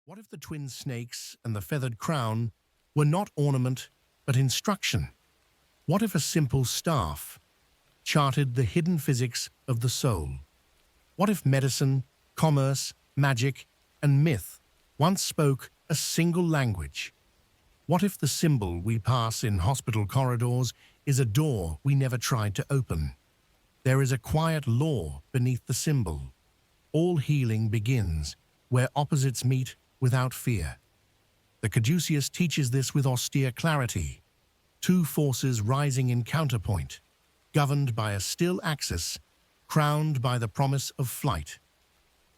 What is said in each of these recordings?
What if the twin snakes and the feathered crown were not ornament but instruction? What if a simple staff charted the hidden physics of the soul? What if medicine, commerce, magic, and myth once spoke a single language? What if the symbol we pass in hospital corridors is a door we never tried to open? There is a quiet law beneath the symbol. All healing begins where opposites meet without fear. The Caduceus teaches this with austere clarity. Two forces rising in counterpoint, governed by a still axis, crowned by the promise of flight.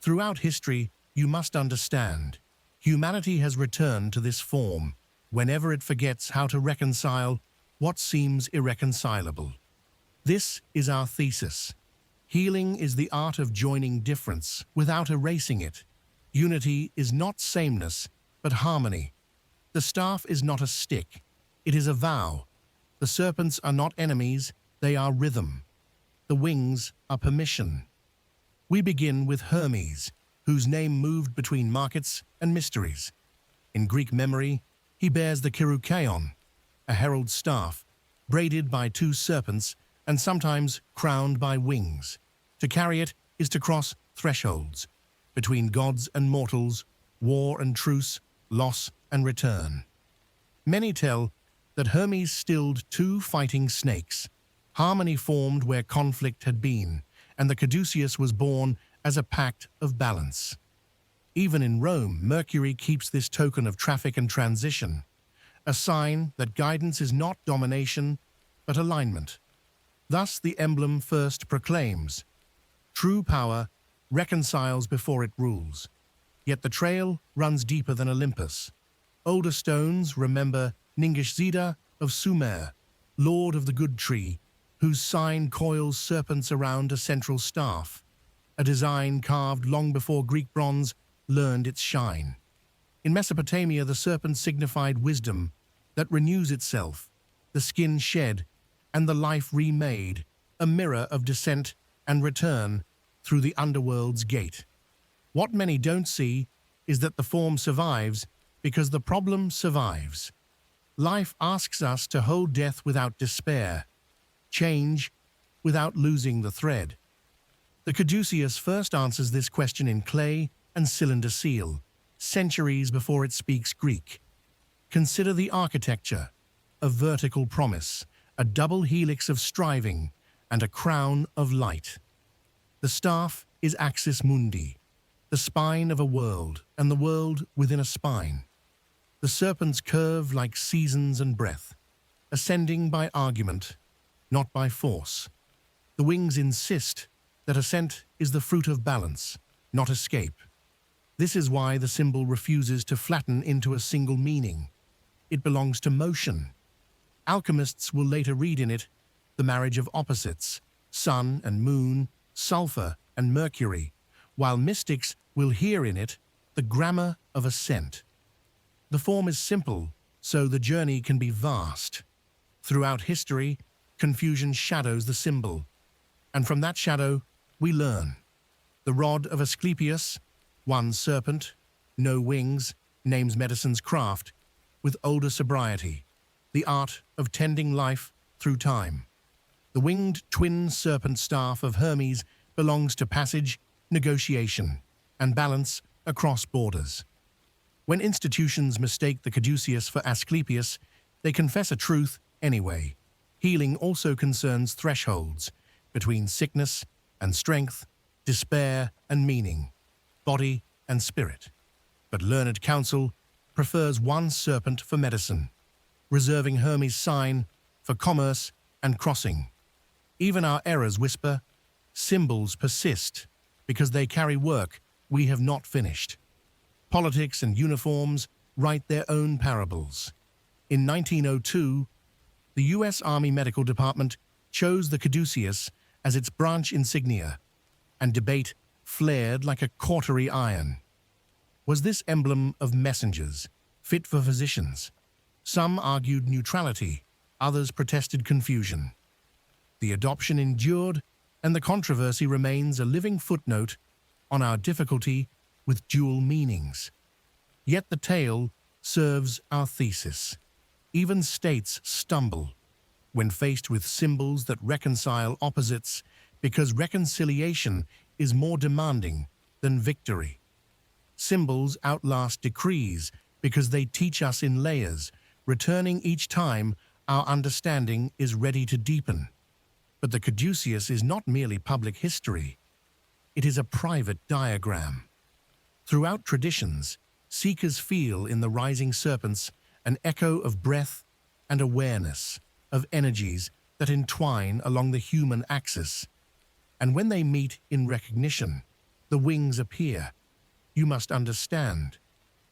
Throughout history, you must understand, humanity has returned to this form whenever it forgets how to reconcile what seems irreconcilable. This is our thesis. Healing is the art of joining difference without erasing it. Unity is not sameness, but harmony. The staff is not a stick, it is a vow. The serpents are not enemies, they are rhythm. The wings are permission. We begin with Hermes, whose name moved between markets and mysteries. In Greek memory, he bears the Kyrukeon, a herald staff, braided by two serpents and sometimes crowned by wings. To carry it is to cross thresholds, between gods and mortals, war and truce, loss and return. Many tell that Hermes stilled two fighting snakes. Harmony formed where conflict had been, and the Caduceus was born as a pact of balance. Even in Rome, Mercury keeps this token of traffic and transition, a sign that guidance is not domination, but alignment. Thus the emblem first proclaims, true power reconciles before it rules. Yet the trail runs deeper than Olympus. Older stones remember Ningishzida of Sumer, lord of the good tree, whose sign coils serpents around a central staff, a design carved long before Greek bronze learned its shine. In Mesopotamia, the serpent signified wisdom that renews itself, the skin shed and the life remade, a mirror of descent and return through the underworld's gate. What many don't see is that the form survives because the problem survives. Life asks us to hold death without despair, change without losing the thread. The Caduceus first answers this question in clay and cylinder seal, centuries before it speaks Greek. Consider the architecture, a vertical promise, a double helix of striving, and a crown of light. The staff is axis mundi, the spine of a world, and the world within a spine. The serpents curve like seasons and breath, ascending by argument, not by force. The wings insist that ascent is the fruit of balance, not escape. This is why the symbol refuses to flatten into a single meaning. It belongs to motion. Alchemists will later read in it the marriage of opposites, sun and moon, sulfur and mercury, while mystics will hear in it the grammar of ascent. The form is simple, so the journey can be vast. Throughout history, confusion shadows the symbol, and from that shadow we learn. The rod of Asclepius, one serpent, no wings, names medicine's craft, with older sobriety, the art of tending life through time. The winged twin serpent staff of Hermes belongs to passage, negotiation, and balance across borders. When institutions mistake the Caduceus for Asclepius, they confess a truth anyway. Healing also concerns thresholds between sickness and strength, despair and meaning, body and spirit. But learned counsel prefers one serpent for medicine, reserving Hermes' sign for commerce and crossing. Even our errors whisper, symbols persist because they carry work we have not finished. Politics and uniforms write their own parables. In 1902, the U.S. Army Medical Department chose the Caduceus as its branch insignia, and debate flared like a cautery iron. Was this emblem of messengers, fit for physicians? Some argued neutrality, others protested confusion. The adoption endured, and the controversy remains a living footnote on our difficulty with dual meanings. Yet the tale serves our thesis. Even states stumble when faced with symbols that reconcile opposites because reconciliation is more demanding than victory. Symbols outlast decrees because they teach us in layers, returning each time our understanding is ready to deepen. But the Caduceus is not merely public history. It is a private diagram. Throughout traditions, seekers feel in the rising serpents an echo of breath and awareness, of energies that entwine along the human axis. And when they meet in recognition, the wings appear. You must understand.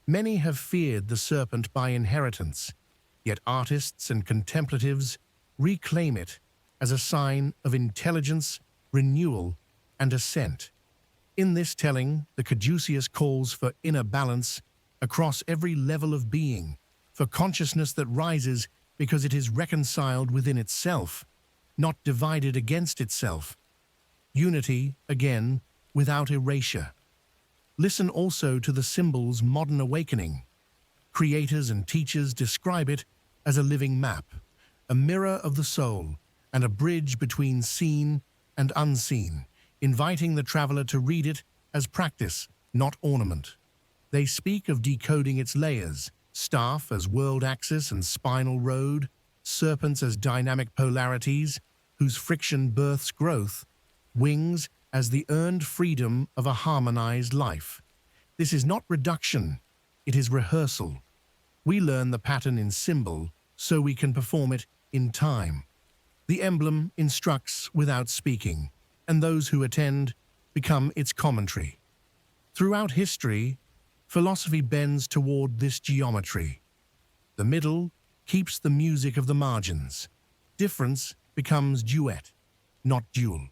Many have feared the serpent by inheritance, yet artists and contemplatives reclaim it as a sign of intelligence, renewal, and ascent. In this telling, the Caduceus calls for inner balance across every level of being, for consciousness that rises because it is reconciled within itself, not divided against itself. Unity, again, without erasure. Listen also to the symbol's modern awakening. Creators and teachers describe it as a living map, a mirror of the soul, and a bridge between seen and unseen, inviting the traveler to read it as practice, not ornament. They speak of decoding its layers, staff as world axis and spinal road, serpents as dynamic polarities, whose friction births growth, wings as the earned freedom of a harmonized life. This is not reduction, it is rehearsal. We learn the pattern in symbol so we can perform it in time. The emblem instructs without speaking, and those who attend become its commentary. Throughout history, philosophy bends toward this geometry. The middle keeps the music of the margins. Difference becomes duet, not dual.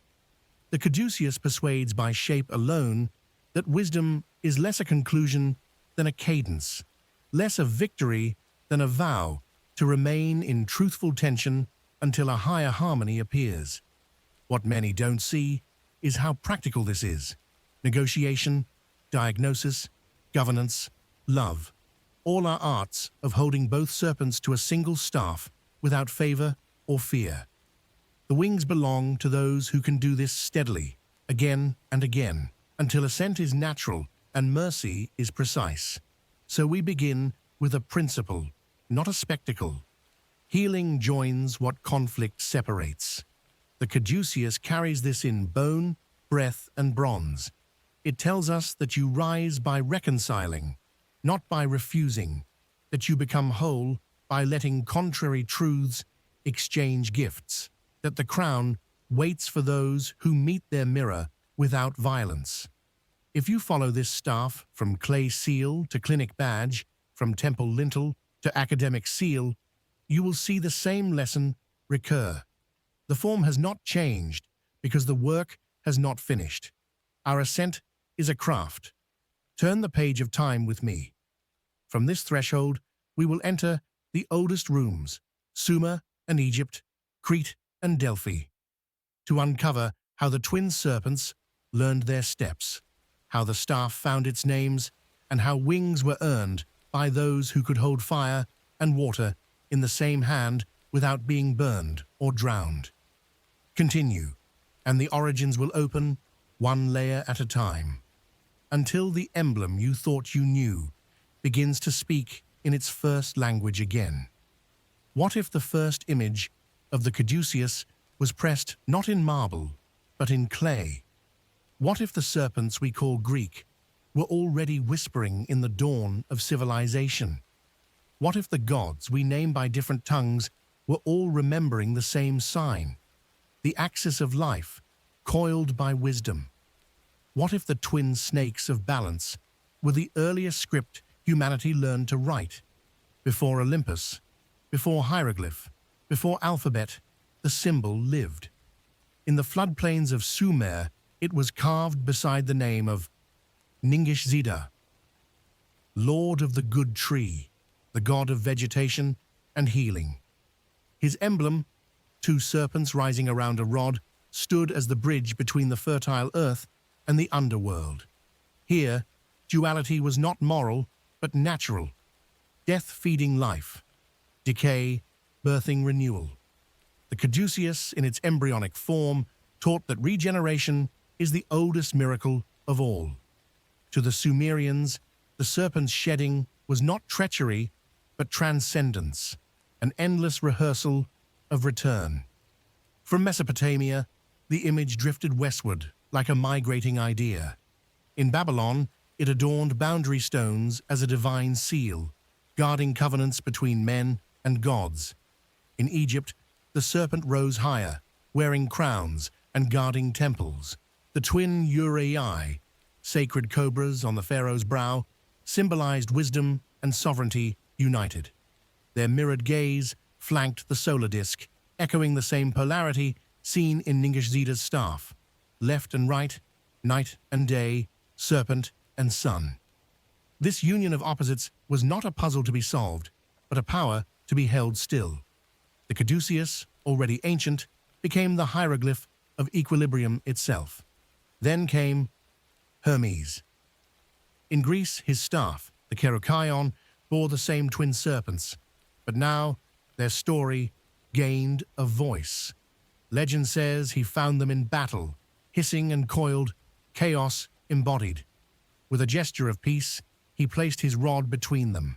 The Caduceus persuades by shape alone that wisdom is less a conclusion than a cadence, less a victory than a vow to remain in truthful tension until a higher harmony appears. What many don't see is how practical this is. Negotiation, diagnosis, governance, love, all are arts of holding both serpents to a single staff without favor or fear. The wings belong to those who can do this steadily, again and again, until ascent is natural and mercy is precise. So we begin with a principle, not a spectacle. Healing joins what conflict separates. The Caduceus carries this in bone, breath, and bronze. It tells us that you rise by reconciling, not by refusing, that you become whole by letting contrary truths exchange gifts, that the crown waits for those who meet their mirror without violence. If you follow this staff from clay seal to clinic badge, from temple lintel to academic seal, you will see the same lesson recur. The form has not changed because the work has not finished. Our ascent is a craft. Turn the page of time with me. From this threshold, we will enter the oldest rooms, Sumer and Egypt, Crete and Delphi, to uncover how the twin serpents learned their steps, how the staff found its names, and how wings were earned by those who could hold fire and water in the same hand without being burned or drowned. Continue, and the origins will open one layer at a time, until the emblem you thought you knew begins to speak in its first language again. What if the first image of the Caduceus was pressed not in marble, but in clay? What if the serpents we call Greek were already whispering in the dawn of civilization? What if the gods we name by different tongues were all remembering the same sign, the axis of life, coiled by wisdom? What if the twin snakes of balance were the earliest script humanity learned to write? Before Olympus, before hieroglyph, before alphabet, the symbol lived. In the floodplains of Sumer, it was carved beside the name of Ningishzida, Lord of the Good Tree, the god of vegetation and healing. His emblem, two serpents rising around a rod, stood as the bridge between the fertile earth and the underworld. Here, duality was not moral, but natural, death feeding life, decay birthing renewal. The Caduceus, in its embryonic form, taught that regeneration is the oldest miracle of all. To the Sumerians, the serpent's shedding was not treachery, but transcendence, an endless rehearsal of return. From Mesopotamia, the image drifted westward like a migrating idea. In Babylon, it adorned boundary stones as a divine seal, guarding covenants between men and gods. In Egypt, the serpent rose higher, wearing crowns and guarding temples. The twin uraei, sacred cobras on the pharaoh's brow, symbolized wisdom and sovereignty united. Their mirrored gaze flanked the solar disk, echoing the same polarity seen in Ningishzita's staff. Left and right, night and day, serpent and sun. This union of opposites was not a puzzle to be solved, but a power to be held still. The Caduceus, already ancient, became the hieroglyph of equilibrium itself. Then came Hermes. In Greece, his staff, the Kerukaion, bore the same twin serpents, but now their story gained a voice. Legend says he found them in battle, hissing and coiled, chaos embodied. With a gesture of peace, he placed his rod between them.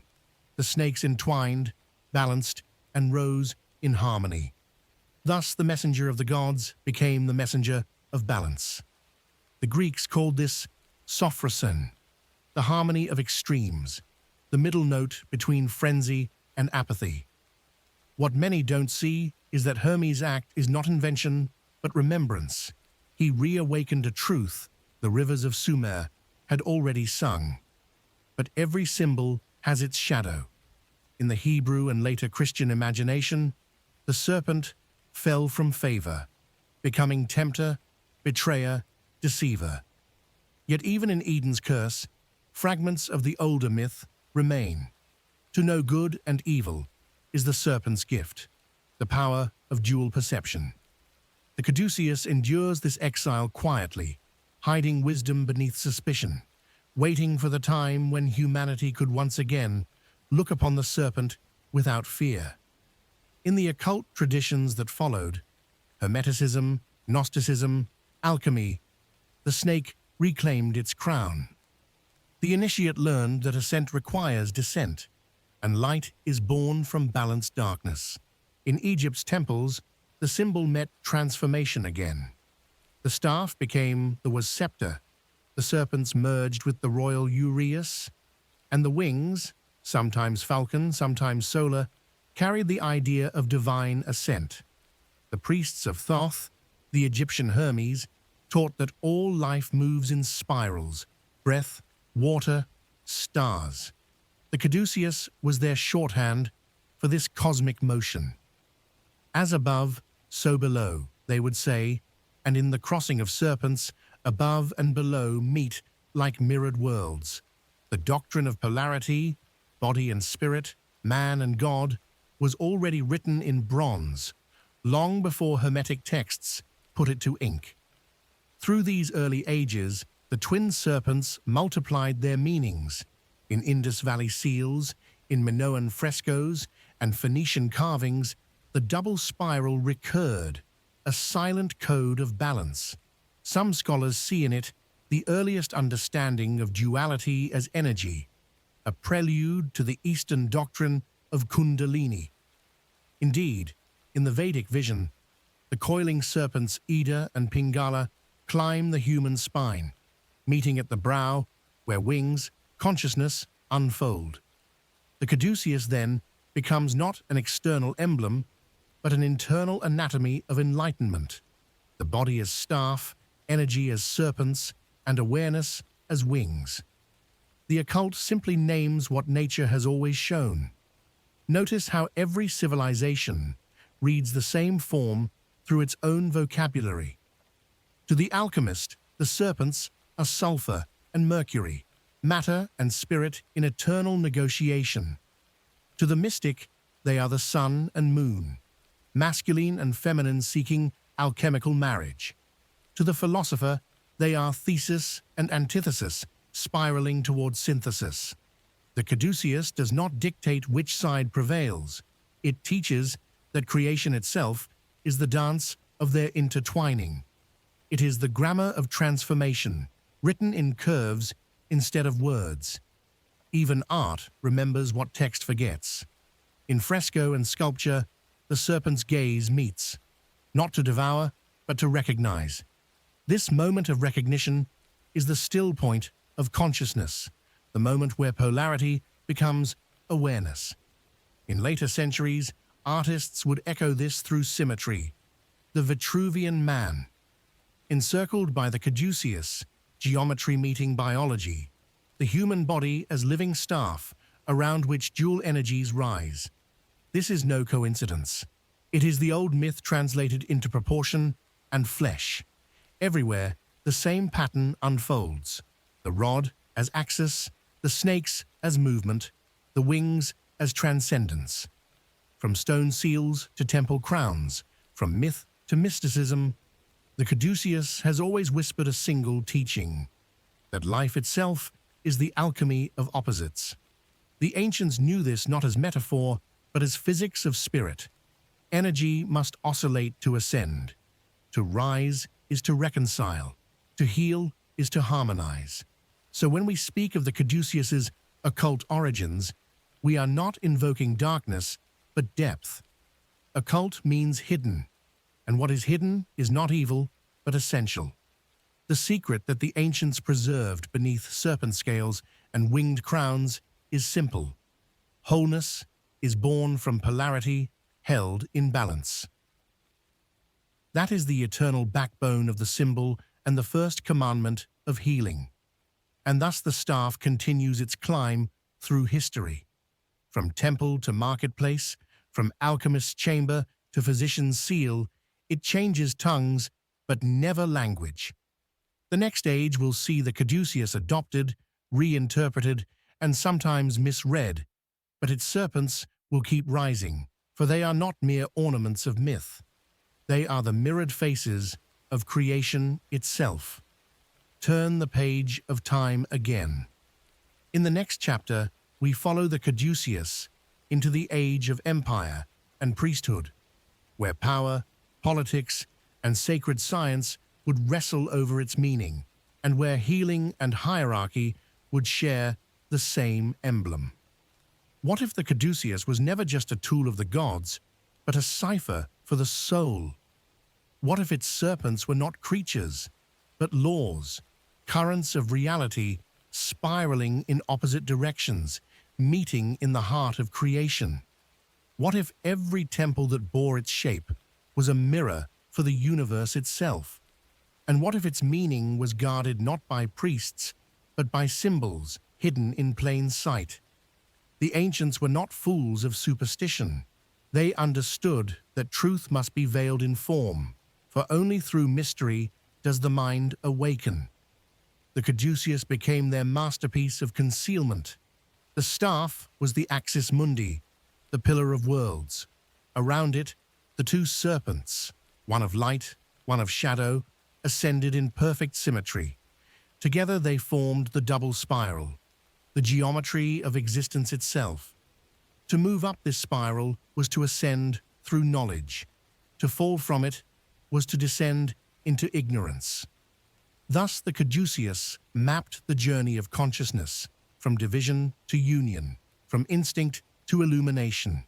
The snakes entwined, balanced, and rose in harmony. Thus, the messenger of the gods became the messenger of balance. The Greeks called this sophrosyne, the harmony of extremes, the middle note between frenzy and apathy. What many don't see is that Hermes' act is not invention, but remembrance. He reawakened a truth the rivers of Sumer had already sung. But every symbol has its shadow. In the Hebrew and later Christian imagination, the serpent fell from favor, becoming tempter, betrayer, deceiver. Yet even in Eden's curse, fragments of the older myth remain. To know good and evil is the serpent's gift, the power of dual perception. The Caduceus endures this exile quietly, hiding wisdom beneath suspicion, waiting for the time when humanity could once again look upon the serpent without fear. In the occult traditions that followed, Hermeticism, Gnosticism, alchemy, the snake reclaimed its crown. The initiate learned that ascent requires descent, and light is born from balanced darkness. In Egypt's temples, the symbol met transformation again. The staff became the scepter, the serpents merged with the royal uraeus, and the wings, sometimes falcon, sometimes solar, carried the idea of divine ascent. The priests of Thoth, the Egyptian Hermes, taught that all life moves in spirals, breath, water, stars. The Caduceus was their shorthand for this cosmic motion. As above, so below, they would say, and in the crossing of serpents, above and below meet like mirrored worlds. The doctrine of polarity, body and spirit, man and God, was already written in bronze, long before Hermetic texts put it to ink. Through these early ages, the twin serpents multiplied their meanings. In Indus Valley seals, in Minoan frescoes, and Phoenician carvings, the double spiral recurred, a silent code of balance. Some scholars see in it the earliest understanding of duality as energy, a prelude to the Eastern doctrine of Kundalini. Indeed, in the Vedic vision, the coiling serpents Ida and Pingala climb the human spine, meeting at the brow, where wings, consciousness, unfold. The Caduceus, then, becomes not an external emblem, but an internal anatomy of enlightenment. The body as staff, energy as serpents, and awareness as wings. The occult simply names what nature has always shown. Notice how every civilization reads the same form through its own vocabulary. To the alchemist, the serpents are sulfur and mercury, matter and spirit in eternal negotiation. To the mystic, they are the sun and moon, masculine and feminine seeking alchemical marriage. To the philosopher, they are thesis and antithesis, spiraling towards synthesis. The Caduceus does not dictate which side prevails. It teaches that creation itself is the dance of their intertwining. It is the grammar of transformation, written in curves instead of words. Even art remembers what text forgets. In fresco and sculpture, the serpent's gaze meets, not to devour, but to recognize. This moment of recognition is the still point of consciousness, the moment where polarity becomes awareness. In later centuries, artists would echo this through symmetry. The Vitruvian Man. Encircled by the Caduceus, geometry meeting biology, the human body as living staff around which dual energies rise. This is no coincidence. It is the old myth translated into proportion and flesh. Everywhere, the same pattern unfolds. The rod as axis, the snakes as movement, the wings as transcendence. From stone seals to temple crowns, from myth to mysticism, the Caduceus has always whispered a single teaching, that life itself is the alchemy of opposites. The ancients knew this not as metaphor, but as physics of spirit. Energy must oscillate to ascend. To rise is to reconcile. To heal is to harmonize. So when we speak of the Caduceus's occult origins, we are not invoking darkness, but depth. Occult means hidden, and what is hidden is not evil, but essential. The secret that the ancients preserved beneath serpent scales and winged crowns is simple. Wholeness is born from polarity held in balance. That is the eternal backbone of the symbol and the first commandment of healing. And thus the staff continues its climb through history. From temple to marketplace, from alchemist's chamber to physician's seal, it changes tongues, but never language. The next age will see the Caduceus adopted, reinterpreted, and sometimes misread, but its serpents will keep rising, for they are not mere ornaments of myth. They are the mirrored faces of creation itself. Turn the page of time again. In the next chapter, we follow the Caduceus into the age of empire and priesthood, where power, politics, and sacred science would wrestle over its meaning, and where healing and hierarchy would share the same emblem. What if the Caduceus was never just a tool of the gods, but a cipher for the soul? What if its serpents were not creatures, but laws, currents of reality spiraling in opposite directions, meeting in the heart of creation? What if every temple that bore its shape was a mirror for the universe itself? And what if its meaning was guarded not by priests, but by symbols hidden in plain sight? The ancients were not fools of superstition. They understood that truth must be veiled in form, for only through mystery does the mind awaken. The Caduceus became their masterpiece of concealment. The staff was the axis mundi, the pillar of worlds. Around it, the two serpents, one of light, one of shadow, ascended in perfect symmetry. Together they formed the double spiral, the geometry of existence itself. To move up this spiral was to ascend through knowledge. To fall from it was to descend into ignorance. Thus the Caduceus mapped the journey of consciousness, from division to union, from instinct to illumination.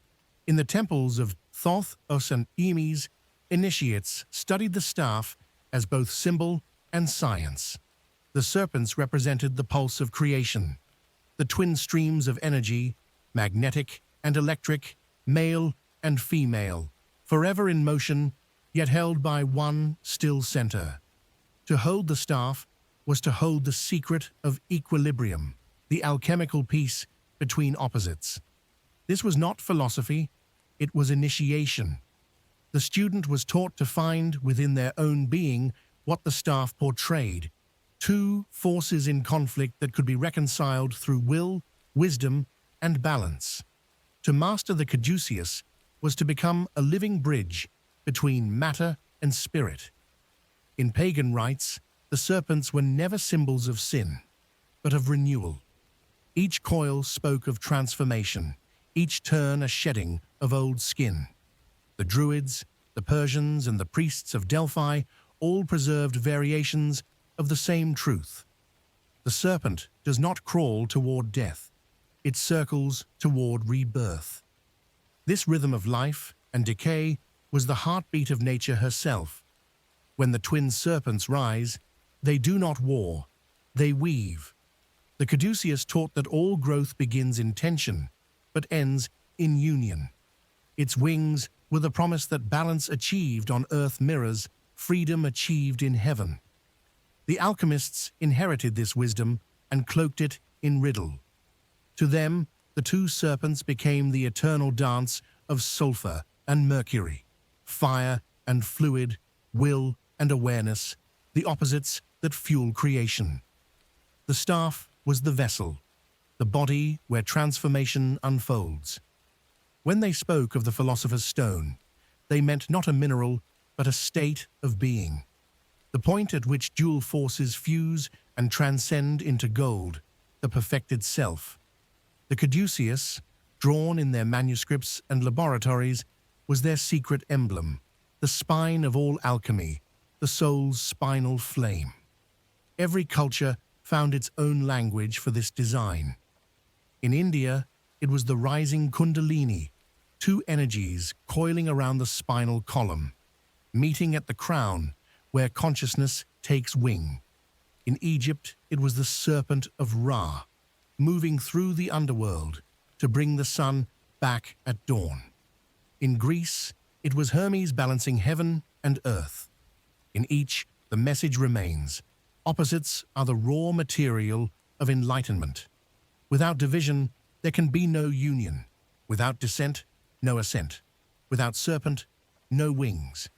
In the temples of Thoth, Us, and Hermes, initiates studied the staff as both symbol and science. The serpents represented the pulse of creation, the twin streams of energy, magnetic and electric, male and female, forever in motion, yet held by one still center. To hold the staff was to hold the secret of equilibrium, the alchemical peace between opposites. This was not philosophy, it was initiation. The student was taught to find within their own being what the staff portrayed, two forces in conflict that could be reconciled through will, wisdom, and balance. To master the Caduceus was to become a living bridge between matter and spirit. In pagan rites, the serpents were never symbols of sin, but of renewal. Each coil spoke of transformation, each turn a shedding of old skin. The Druids, the Persians, and the priests of Delphi all preserved variations of the same truth. The serpent does not crawl toward death, it circles toward rebirth. This rhythm of life and decay was the heartbeat of nature herself. When the twin serpents rise, they do not war, they weave. The Caduceus taught that all growth begins in tension, but ends in union. Its wings were the promise that balance achieved on earth mirrors freedom achieved in heaven. The alchemists inherited this wisdom and cloaked it in riddle. To them, the two serpents became the eternal dance of sulfur and mercury, fire and fluid, will and awareness, the opposites that fuel creation. The staff was the vessel, the body where transformation unfolds. When they spoke of the philosopher's stone, they meant not a mineral, but a state of being. The point at which dual forces fuse and transcend into gold, the perfected self. The Caduceus, drawn in their manuscripts and laboratories, was their secret emblem, the spine of all alchemy, the soul's spinal flame. Every culture found its own language for this design. In India, it was the rising kundalini, two energies coiling around the spinal column, meeting at the crown, where consciousness takes wing. In Egypt, it was the serpent of Ra, moving through the underworld to bring the sun back at dawn. In Greece, it was Hermes balancing heaven and earth. In each, the message remains. Opposites are the raw material of enlightenment. Without division, there can be no union. Without descent, no ascent. Without serpent, no wings.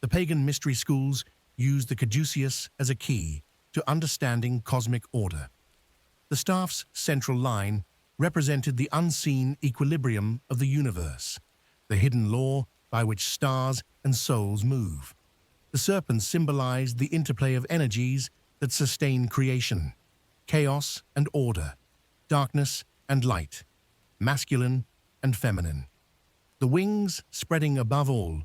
The pagan mystery schools used the Caduceus as a key to understanding cosmic order. The staff's central line represented the unseen equilibrium of the universe, the hidden law by which stars and souls move. The serpents symbolized the interplay of energies that sustain creation, chaos and order, darkness and light, masculine and feminine. The wings, spreading above all,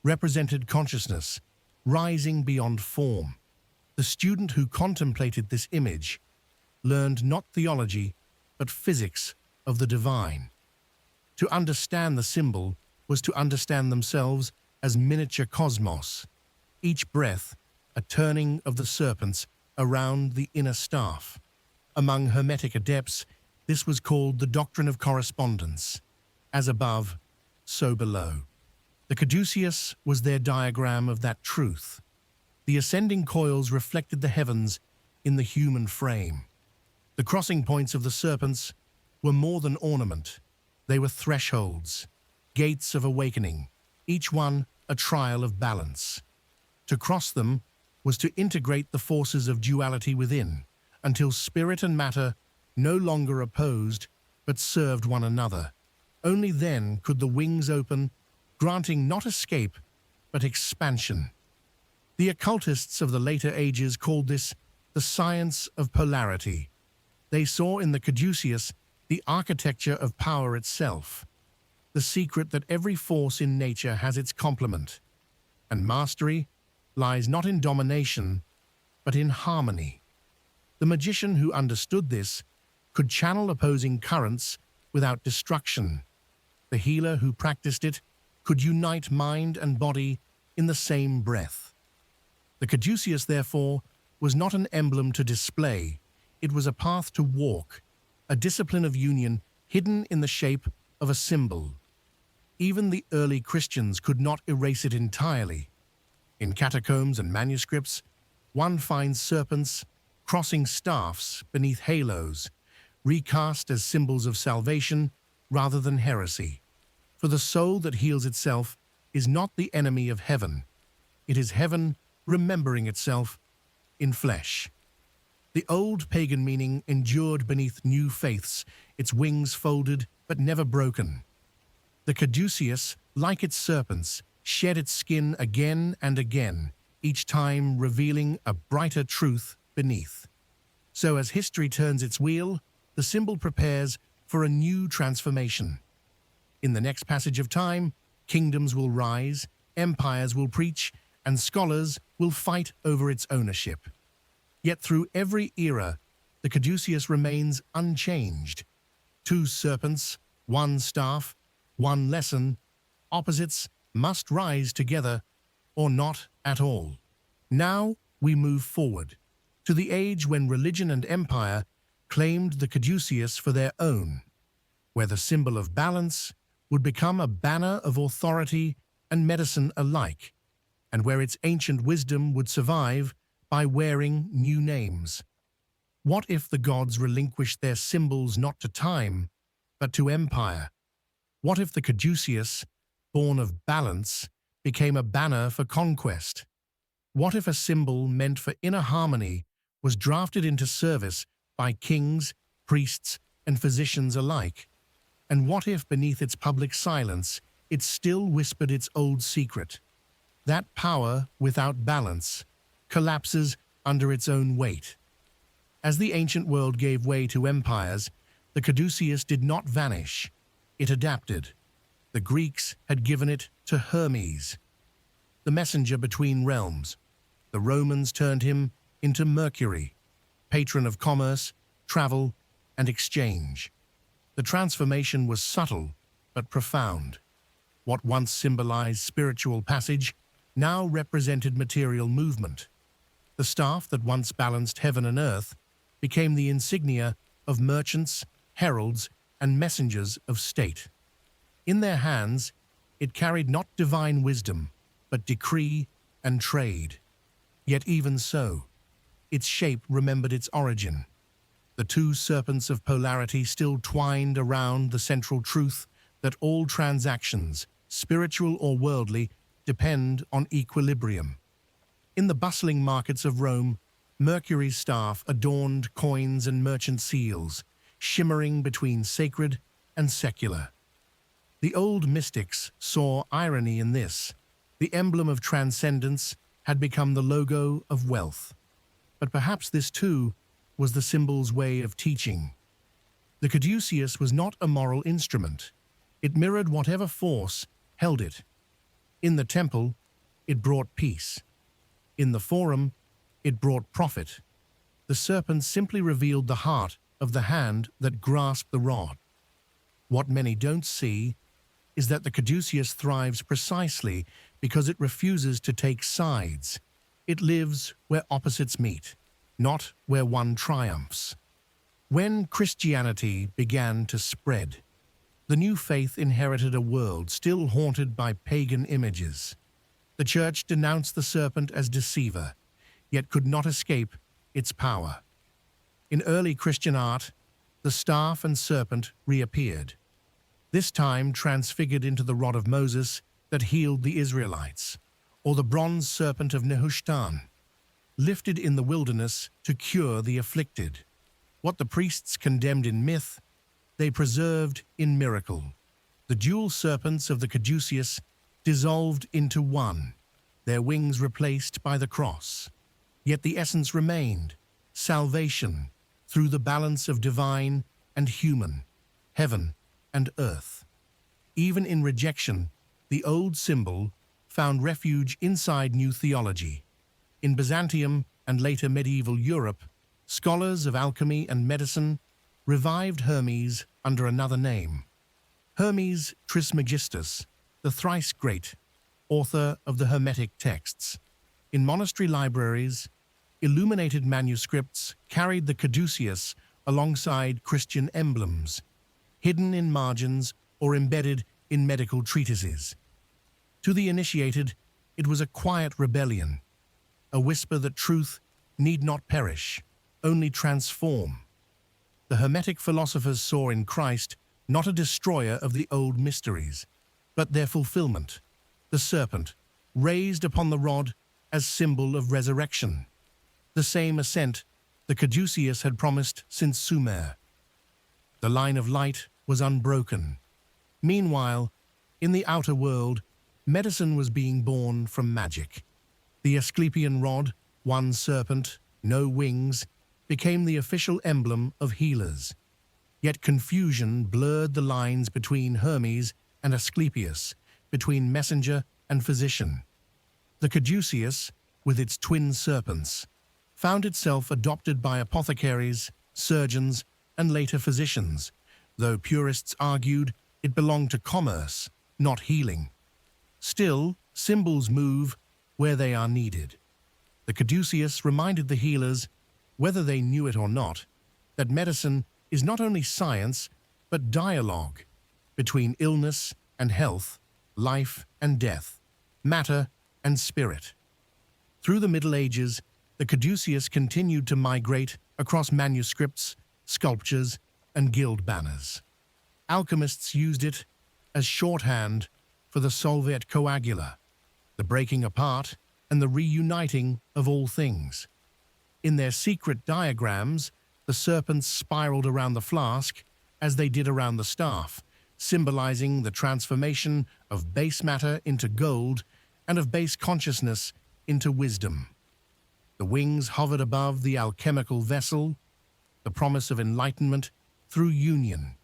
represented consciousness, rising beyond form. The student who contemplated this image learned not theology, but physics of the divine. To understand the symbol was to understand themselves as miniature cosmos, each breath a turning of the serpents around the inner staff. Among Hermetic adepts, this was called the doctrine of correspondence, as above, so below. The Caduceus was their diagram of that truth. The ascending coils reflected the heavens in the human frame. The crossing points of the serpents were more than ornament. They were thresholds, gates of awakening, each one a trial of balance. To cross them was to integrate the forces of duality within, until spirit and matter no longer opposed but served one another. Only then could the wings open, granting not escape, but expansion. The occultists of the later ages called this the science of polarity. They saw in the Caduceus the architecture of power itself, the secret that every force in nature has its complement, and mastery lies not in domination, but in harmony. The magician who understood this could channel opposing currents without destruction. The healer who practiced it could unite mind and body in the same breath. The Caduceus, therefore, was not an emblem to display, it was a path to walk, a discipline of union hidden in the shape of a symbol. Even the early Christians could not erase it entirely. In catacombs and manuscripts, one finds serpents crossing staffs beneath halos, recast as symbols of salvation rather than heresy. For the soul that heals itself is not the enemy of heaven. It is heaven remembering itself in flesh. The old pagan meaning endured beneath new faiths, its wings folded but never broken. The Caduceus, like its serpents, shed its skin again and again, each time revealing a brighter truth beneath. So as history turns its wheel, the the symbol prepares for a new transformation. In the next passage of time, kingdoms will rise, empires will preach, and scholars will fight over its ownership. Yet through every era, the Caduceus remains unchanged. Two serpents, one staff, one lesson, opposites must rise together or not at all. Now we move forward to the age when religion and empire claimed the Caduceus for their own, where the symbol of balance would become a banner of authority and medicine alike, and where its ancient wisdom would survive by wearing new names. What if the gods relinquished their symbols not to time, but to empire? What if the Caduceus, born of balance, became a banner for conquest? What if a symbol meant for inner harmony was drafted into service by kings, priests, and physicians alike? And what if beneath its public silence, it still whispered its old secret? That power, without balance, collapses under its own weight. As the ancient world gave way to empires, the Caduceus did not vanish. It adapted. The Greeks had given it to Hermes, the messenger between realms. The Romans turned him into Mercury, patron of commerce, travel, and exchange. The transformation was subtle but profound. What once symbolized spiritual passage now represented material movement. The staff that once balanced heaven and earth became the insignia of merchants, heralds, and messengers of state. In their hands, it carried not divine wisdom, but decree and trade. Yet even so, its shape remembered its origin. The two serpents of polarity still twined around the central truth that all transactions, spiritual or worldly, depend on equilibrium. In the bustling markets of Rome, Mercury's staff adorned coins and merchant seals, shimmering between sacred and secular. The old mystics saw irony in this. The emblem of transcendence had become the logo of wealth. But perhaps this too was the symbol's way of teaching. The Caduceus was not a moral instrument. It mirrored whatever force held it. In the temple, it brought peace. In the forum, it brought profit. The serpent simply revealed the heart of the hand that grasped the rod. What many don't see is that the Caduceus thrives precisely because it refuses to take sides. It lives where opposites meet, not where one triumphs. When Christianity began to spread, the new faith inherited a world still haunted by pagan images. The Church denounced the serpent as deceiver, yet could not escape its power. In early Christian art, the staff and serpent reappeared, this time transfigured into the rod of Moses that healed the Israelites, or the bronze serpent of Nehushtan, lifted in the wilderness to cure the afflicted. What the priests condemned in myth, they preserved in miracle. The dual serpents of the Caduceus dissolved into one, their wings replaced by the cross. Yet the essence remained, salvation, through the balance of divine and human, heaven and earth. Even in rejection, the old symbol found refuge inside new theology. In Byzantium and later medieval Europe, scholars of alchemy and medicine revived Hermes under another name. Hermes Trismegistus, the thrice great, author of the Hermetic texts. In monastery libraries, illuminated manuscripts carried the Caduceus alongside Christian emblems, hidden in margins or embedded in medical treatises. To the initiated, it was a quiet rebellion, a whisper that truth need not perish, only transform. The Hermetic philosophers saw in Christ not a destroyer of the old mysteries, but their fulfillment, the serpent, raised upon the rod as symbol of resurrection. The same ascent the Caduceus had promised since Sumer. The line of light was unbroken. Meanwhile, in the outer world, medicine was being born from magic. The Asclepian rod, one serpent, no wings, became the official emblem of healers. Yet confusion blurred the lines between Hermes and Asclepius, between messenger and physician. The Caduceus, with its twin serpents, found itself adopted by apothecaries, surgeons, and later physicians, though purists argued it belonged to commerce, not healing. Still, symbols move where they are needed. The Caduceus reminded the healers, whether they knew it or not, that medicine is not only science, but dialogue between illness and health, life and death, matter and spirit. Through the Middle Ages, the Caduceus continued to migrate across manuscripts, sculptures, and guild banners. Alchemists used it as shorthand for the solve et coagula, the breaking apart and the reuniting of all things. In their secret diagrams, the serpents spiraled around the flask as they did around the staff, symbolizing the transformation of base matter into gold and of base consciousness into wisdom. The wings hovered above the alchemical vessel, the promise of enlightenment through union.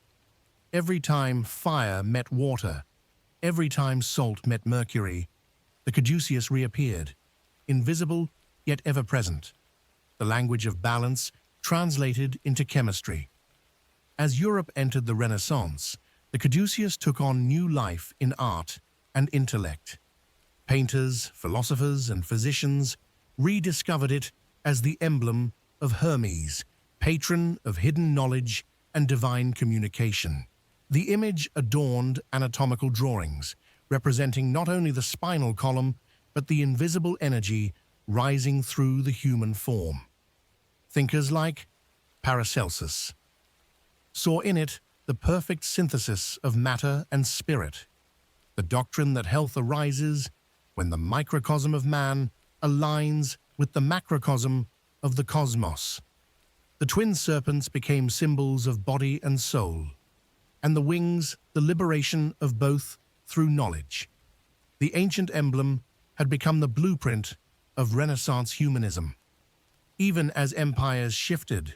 Every time fire met water, every time salt met mercury, the Caduceus reappeared, invisible yet ever present, the language of balance translated into chemistry. As Europe entered the Renaissance, the Caduceus took on new life in art and intellect. Painters, philosophers, and physicians rediscovered it as the emblem of Hermes, patron of hidden knowledge and divine communication. The image adorned anatomical drawings, representing not only the spinal column, but the invisible energy rising through the human form. Thinkers like Paracelsus saw in it the perfect synthesis of matter and spirit, the doctrine that health arises when the microcosm of man aligns with the macrocosm of the cosmos. The twin serpents became symbols of body and soul, and the wings the liberation of both through knowledge. The ancient emblem had become the blueprint of Renaissance humanism. Even as empires shifted,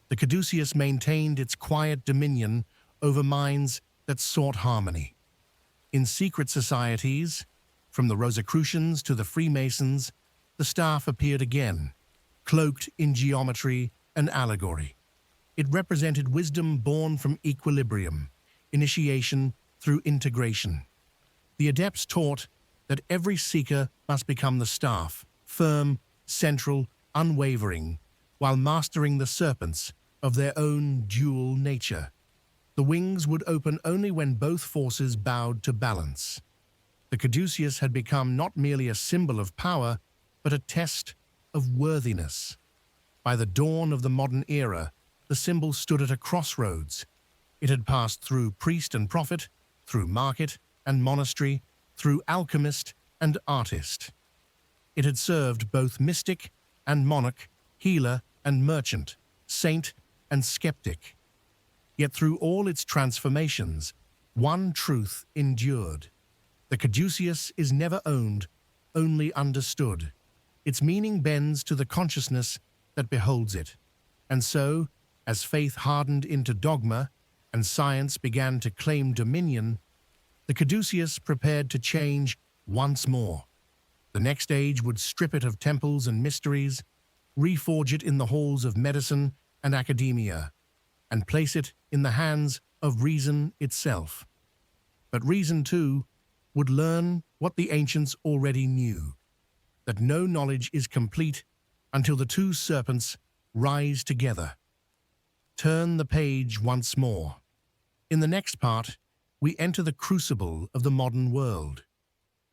the Caduceus maintained its quiet dominion over minds that sought harmony. In secret societies, from the Rosicrucians to the Freemasons, the staff appeared again, cloaked in geometry and allegory. It represented wisdom born from equilibrium, initiation through integration. The adepts taught that every seeker must become the staff, firm, central, unwavering, while mastering the serpents of their own dual nature. The wings would open only when both forces bowed to balance. The Caduceus had become not merely a symbol of power, but a test of worthiness. By the dawn of the modern era, the symbol stood at a crossroads. It had passed through priest and prophet, through market and monastery, through alchemist and artist. It had served both mystic and monarch, healer and merchant, saint and skeptic. Yet through all its transformations, one truth endured. The Caduceus is never owned, only understood. Its meaning bends to the consciousness that beholds it. And so, as faith hardened into dogma and science began to claim dominion, the Caduceus prepared to change once more. The next age would strip it of temples and mysteries, reforge it in the halls of medicine and academia, and place it in the hands of reason itself. But reason, too, would learn what the ancients already knew, that no knowledge is complete until the two serpents rise together. Turn the page once more. In the next part, we enter the crucible of the modern world,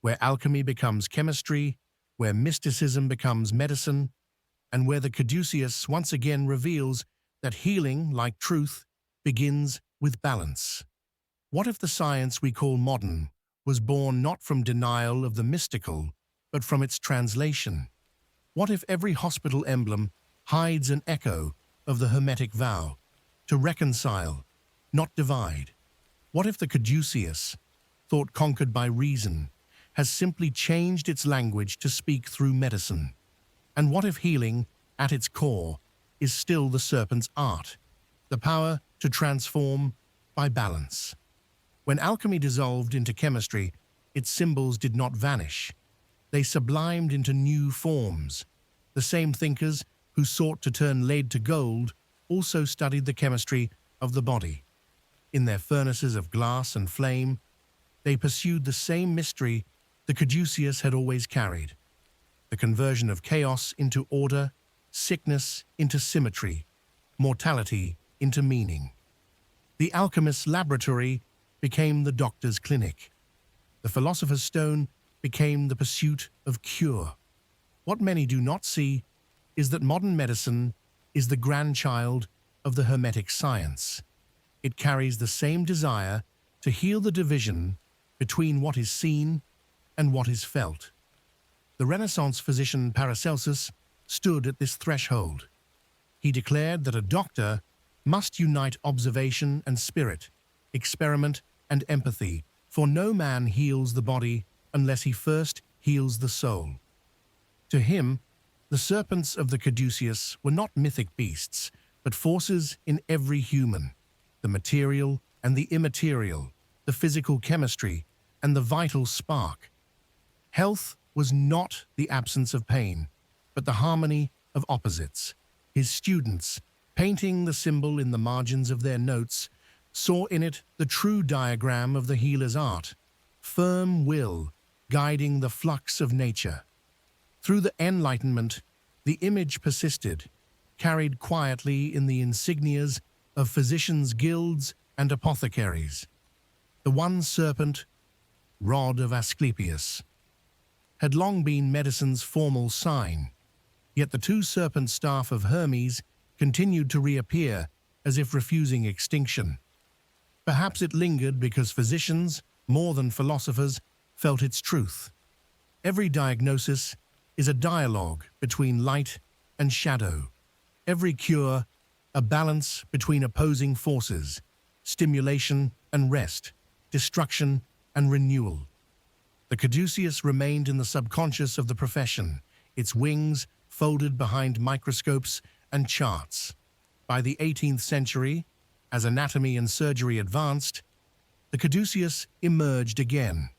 where alchemy becomes chemistry, where mysticism becomes medicine, and where the Caduceus once again reveals that healing, like truth, begins with balance. What if the science we call modern was born not from denial of the mystical, but from its translation? What if every hospital emblem hides an echo of the Hermetic vow, to reconcile, not divide? What if the Caduceus, thought conquered by reason, has simply changed its language to speak through medicine? And what if healing, at its core, is still the serpent's art, the power to transform by balance. When alchemy dissolved into chemistry, its symbols did not vanish. They sublimed into new forms. The same thinkers who sought to turn lead to gold also studied the chemistry of the body. In their furnaces of glass and flame, they pursued the same mystery the Caduceus had always carried: the conversion of chaos into order, sickness into symmetry, mortality into meaning. The alchemist's laboratory became the doctor's clinic. The philosopher's stone became the pursuit of cure. What many do not see is that modern medicine is the grandchild of the Hermetic science. It carries the same desire to heal the division between what is seen and what is felt. The Renaissance physician Paracelsus stood at this threshold. He declared that a doctor must unite observation and spirit, experiment and empathy, for no man heals the body unless he first heals the soul. To him, the serpents of the Caduceus were not mythic beasts, but forces in every human: the material and the immaterial, the physical chemistry and the vital spark. Health was not the absence of pain, but the harmony of opposites. His students, painting the symbol in the margins of their notes, saw in it the true diagram of the healer's art: firm will guiding the flux of nature. Through the Enlightenment, the image persisted, carried quietly in the insignias of physicians' guilds and apothecaries. The one serpent, rod of Asclepius, had long been medicine's formal sign, yet the two serpent staff of Hermes continued to reappear as if refusing extinction. Perhaps it lingered because physicians, more than philosophers, felt its truth. Every diagnosis is a dialogue between light and shadow. Every cure, a balance between opposing forces: stimulation and rest, destruction and renewal. The Caduceus remained in the subconscious of the profession, its wings folded behind microscopes and charts. By the 18th century, as anatomy and surgery advanced, the Caduceus emerged again,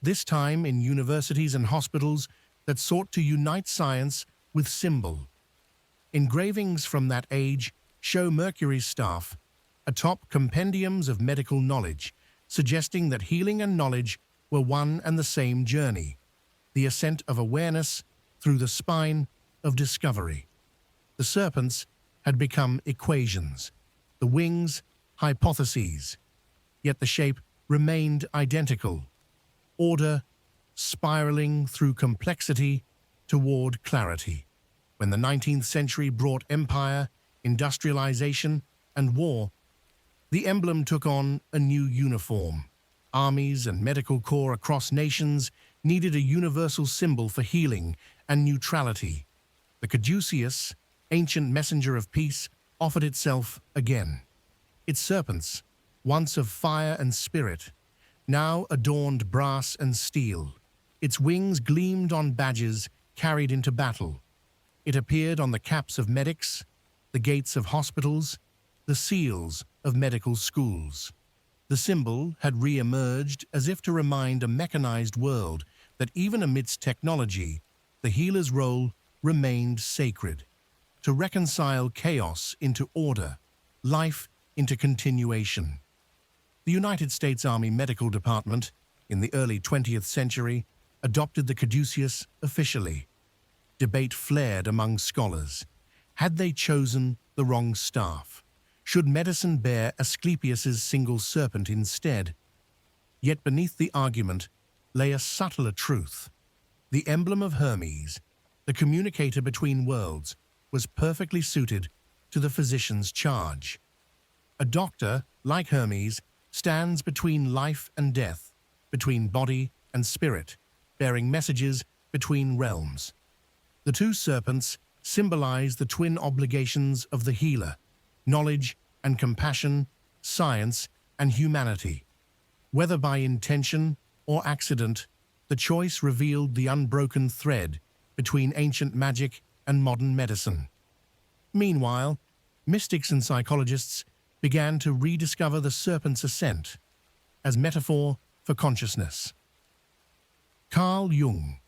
this time in universities and hospitals that sought to unite science with symbol. Engravings from that age show Mercury's staff atop compendiums of medical knowledge, suggesting that healing and knowledge were one and the same journey: the ascent of awareness through the spine of discovery. The serpents had become equations, the wings hypotheses, yet the shape remained identical: order spiraling through complexity toward clarity. When the 19th century brought empire, industrialization, and war, the emblem took on a new uniform. Armies and medical corps across nations needed a universal symbol for healing and neutrality. The Caduceus, ancient messenger of peace, offered itself again. Its serpents, once of fire and spirit, now adorned brass and steel. Its wings gleamed on badges carried into battle. It appeared on the caps of medics, the gates of hospitals, the seals of medical schools. The symbol had re-emerged as if to remind a mechanized world that even amidst technology, the healer's role remained sacred: to reconcile chaos into order, life into continuation. The United States Army Medical Department, in the early 20th century, adopted the Caduceus officially. Debate flared among scholars. Had they chosen the wrong staff? Should medicine bear Asclepius's single serpent instead? Yet beneath the argument lay a subtler truth. The emblem of Hermes, the communicator between worlds, was perfectly suited to the physician's charge. A doctor, like Hermes, stands between life and death, between body and spirit, bearing messages between realms. The two serpents symbolize the twin obligations of the healer: knowledge and compassion, science and humanity. Whether by intention or accident, the choice revealed the unbroken thread between ancient magic and modern medicine. Meanwhile, mystics and psychologists began to rediscover the serpent's ascent as metaphor for consciousness. Carl Jung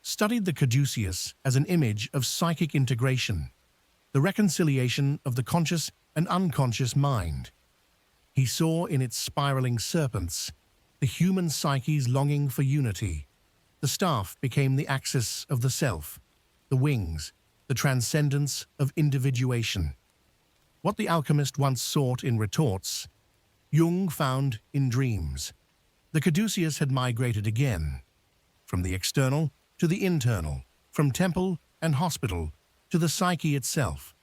studied the Caduceus as an image of psychic integration, the reconciliation of the conscious and unconscious mind. He saw in its spiraling serpents the human psyche's longing for unity. The staff became the axis of the self, the wings, the transcendence of individuation. What the alchemist once sought in retorts, Jung found in dreams. The Caduceus had migrated again, from the external to the internal, from temple and hospital to the psyche itself.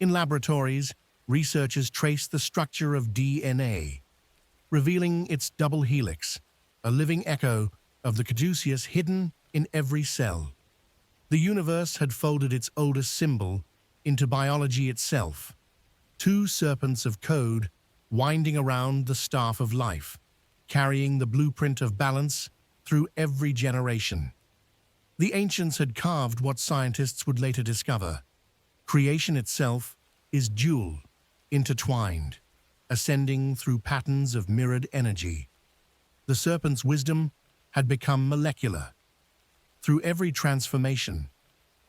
In laboratories, researchers traced the structure of DNA, revealing its double helix, a living echo of the Caduceus hidden in every cell. The universe had folded its oldest symbol into biology itself, two serpents of code winding around the staff of life, carrying the blueprint of balance through every generation. The ancients had carved what scientists would later discover. Creation itself is dual, intertwined, ascending through patterns of mirrored energy. The serpent's wisdom had become molecular. Through every transformation,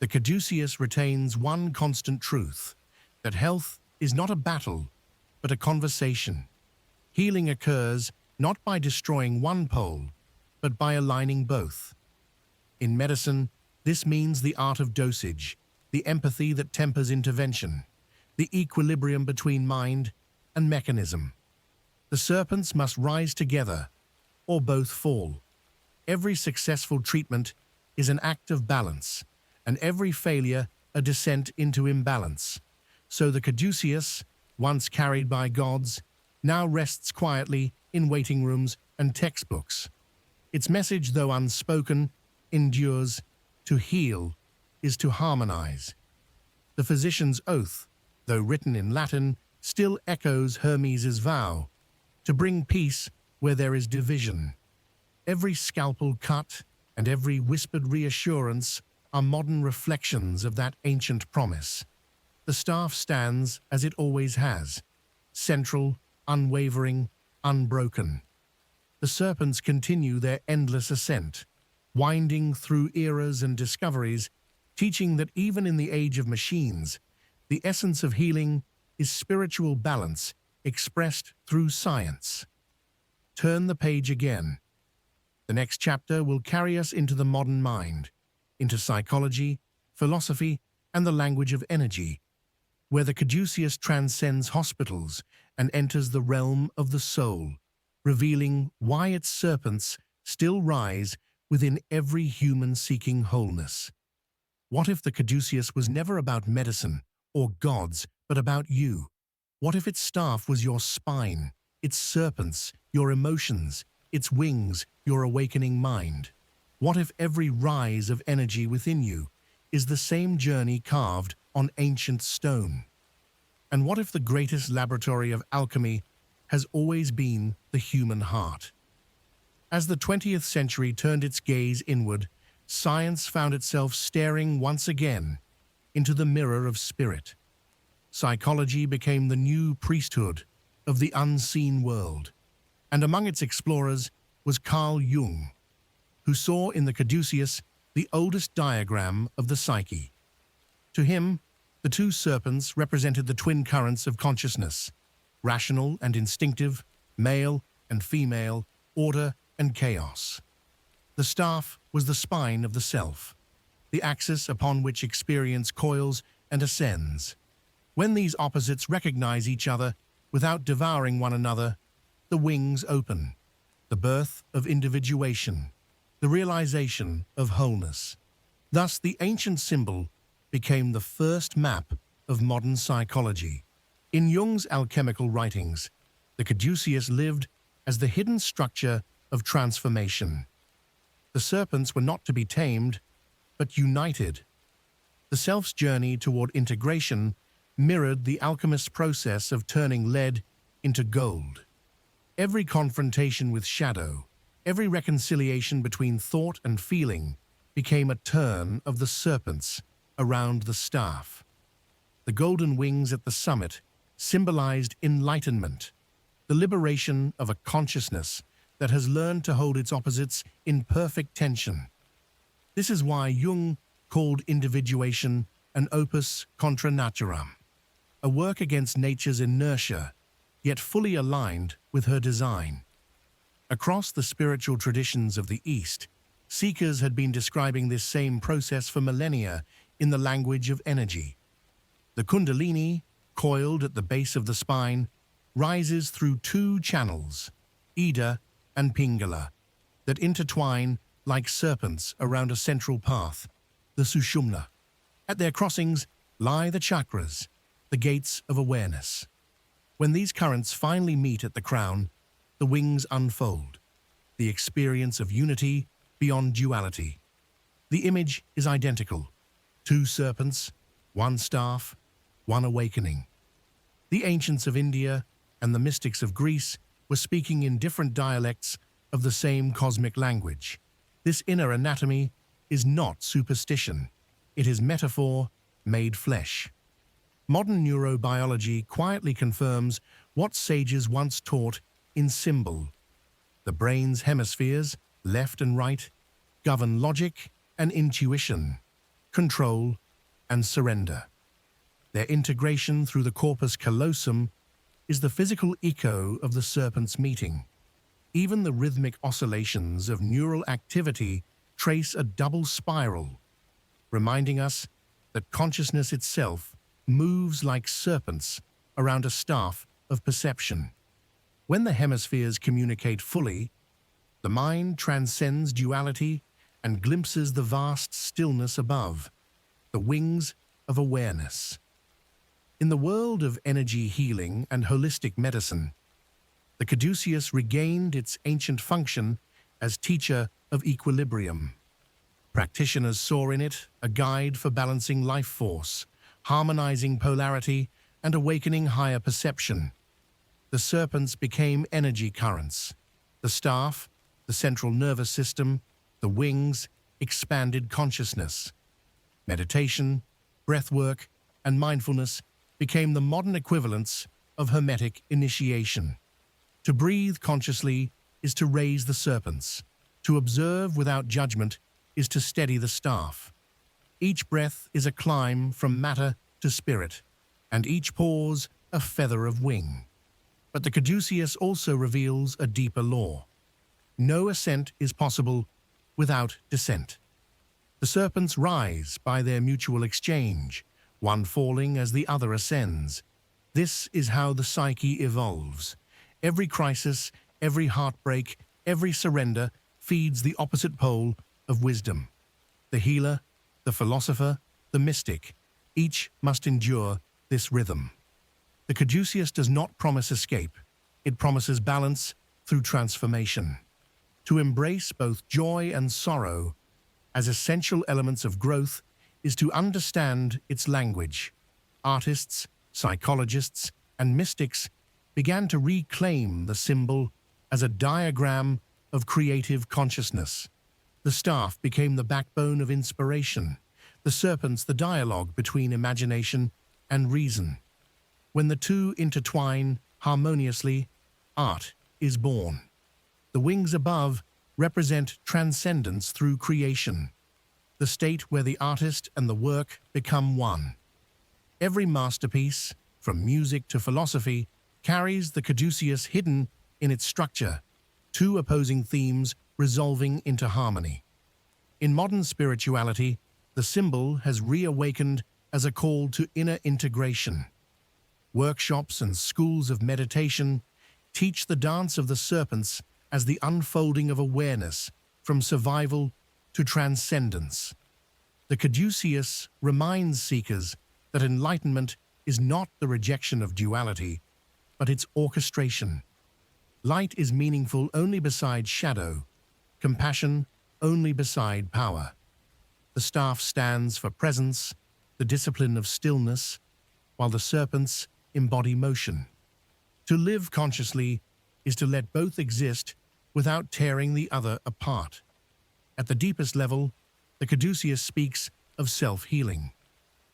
the Caduceus retains one constant truth, that health is not a battle, but a conversation. Healing occurs not by destroying one pole, but by aligning both. In medicine, this means the art of dosage, the empathy that tempers intervention, the equilibrium between mind and mechanism. The serpents must rise together, or both fall. Every successful treatment is an act of balance, and every failure a descent into imbalance. So the Caduceus, once carried by gods, now rests quietly in waiting rooms and textbooks. Its message, though unspoken, endures. To heal is to harmonize. The physician's oath, though written in Latin, still echoes Hermes' vow, to bring peace where there is division. Every scalpel cut and every whispered reassurance are modern reflections of that ancient promise. The staff stands as it always has, central, unwavering, unbroken. The serpents continue their endless ascent, winding through eras and discoveries, teaching that even in the age of machines, the essence of healing is spiritual balance expressed through science. Turn the page again. The next chapter will carry us into the modern mind, into psychology, philosophy, and the language of energy, where the Caduceus transcends hospitals and enters the realm of the soul, revealing why its serpents still rise within every human seeking wholeness. What if the Caduceus was never about medicine or gods, but about you? What if its staff was your spine, its serpents, your emotions, its wings, your awakening mind? What if every rise of energy within you is the same journey carved on ancient stone? And what if the greatest laboratory of alchemy has always been the human heart? As the 20th century turned its gaze inward, science found itself staring once again into the mirror of spirit. Psychology became the new priesthood of the unseen world, and among its explorers was Carl Jung, who saw in the Caduceus the oldest diagram of the psyche. To him, the two serpents represented the twin currents of consciousness, rational and instinctive, male and female, order and chaos. The staff was the spine of the self, the axis upon which experience coils and ascends. When these opposites recognize each other without devouring one another, the wings open, the birth of individuation, the realization of wholeness. Thus, the ancient symbol became the first map of modern psychology. In Jung's alchemical writings, the Caduceus lived as the hidden structure of transformation. The serpents were not to be tamed, but united. The self's journey toward integration mirrored the alchemist's process of turning lead into gold. Every confrontation with shadow, every reconciliation between thought and feeling became a turn of the serpents around the staff. The golden wings at the summit symbolized enlightenment, the liberation of a consciousness that has learned to hold its opposites in perfect tension. This is why Jung called individuation an opus contra naturam, a work against nature's inertia, yet fully aligned with her design. Across the spiritual traditions of the East, seekers had been describing this same process for millennia in the language of energy. The Kundalini, coiled at the base of the spine, rises through two channels, Ida and Pingala, that intertwine like serpents around a central path, the Sushumna. At their crossings lie the chakras, the gates of awareness. When these currents finally meet at the crown, the wings unfold, the experience of unity beyond duality. The image is identical: two serpents, one staff, one awakening. The ancients of India and the mystics of Greece were speaking in different dialects of the same cosmic language. This inner anatomy is not superstition. It is metaphor made flesh. Modern neurobiology quietly confirms what sages once taught in symbol. The brain's hemispheres, left and right, govern logic and intuition, control and surrender. Their integration through the corpus callosum is the physical echo of the serpent's meeting. Even the rhythmic oscillations of neural activity trace a double spiral, reminding us that consciousness itself moves like serpents around a staff of perception. When the hemispheres communicate fully, the mind transcends duality and glimpses the vast stillness above, the wings of awareness. In the world of energy healing and holistic medicine, the Caduceus regained its ancient function as teacher of equilibrium. Practitioners saw in it a guide for balancing life force, harmonizing polarity, and awakening higher perception. The serpents became energy currents. The staff, the central nervous system, the wings, expanded consciousness. Meditation, breathwork, and mindfulness became the modern equivalents of hermetic initiation. To breathe consciously is to raise the serpents. To observe without judgment is to steady the staff. Each breath is a climb from matter to spirit, and each pause a feather of wing. But the Caduceus also reveals a deeper law. No ascent is possible without descent. The serpents rise by their mutual exchange, one falling as the other ascends. This is how the psyche evolves. Every crisis, every heartbreak, every surrender feeds the opposite pole of wisdom. The healer, the philosopher, the mystic, each must endure this rhythm. The Caduceus does not promise escape. It promises balance through transformation. To embrace both joy and sorrow as essential elements of growth is to understand its language. Artists, psychologists, and mystics began to reclaim the symbol as a diagram of creative consciousness. The staff became the backbone of inspiration, the serpents the dialogue between imagination and reason. When the two intertwine harmoniously, art is born. The wings above represent transcendence through creation, the state where the artist and the work become one. Every masterpiece, from music to philosophy, carries the Caduceus hidden in its structure, two opposing themes resolving into harmony. In modern spirituality, the symbol has reawakened as a call to inner integration. Workshops and schools of meditation teach the dance of the serpents as the unfolding of awareness from survival to transcendence. The Caduceus reminds seekers that enlightenment is not the rejection of duality, but its orchestration. Light is meaningful only beside shadow, compassion only beside power. The staff stands for presence, the discipline of stillness, while the serpents embody motion. To live consciously is to let both exist without tearing the other apart. At the deepest level, the Caduceus speaks of self-healing.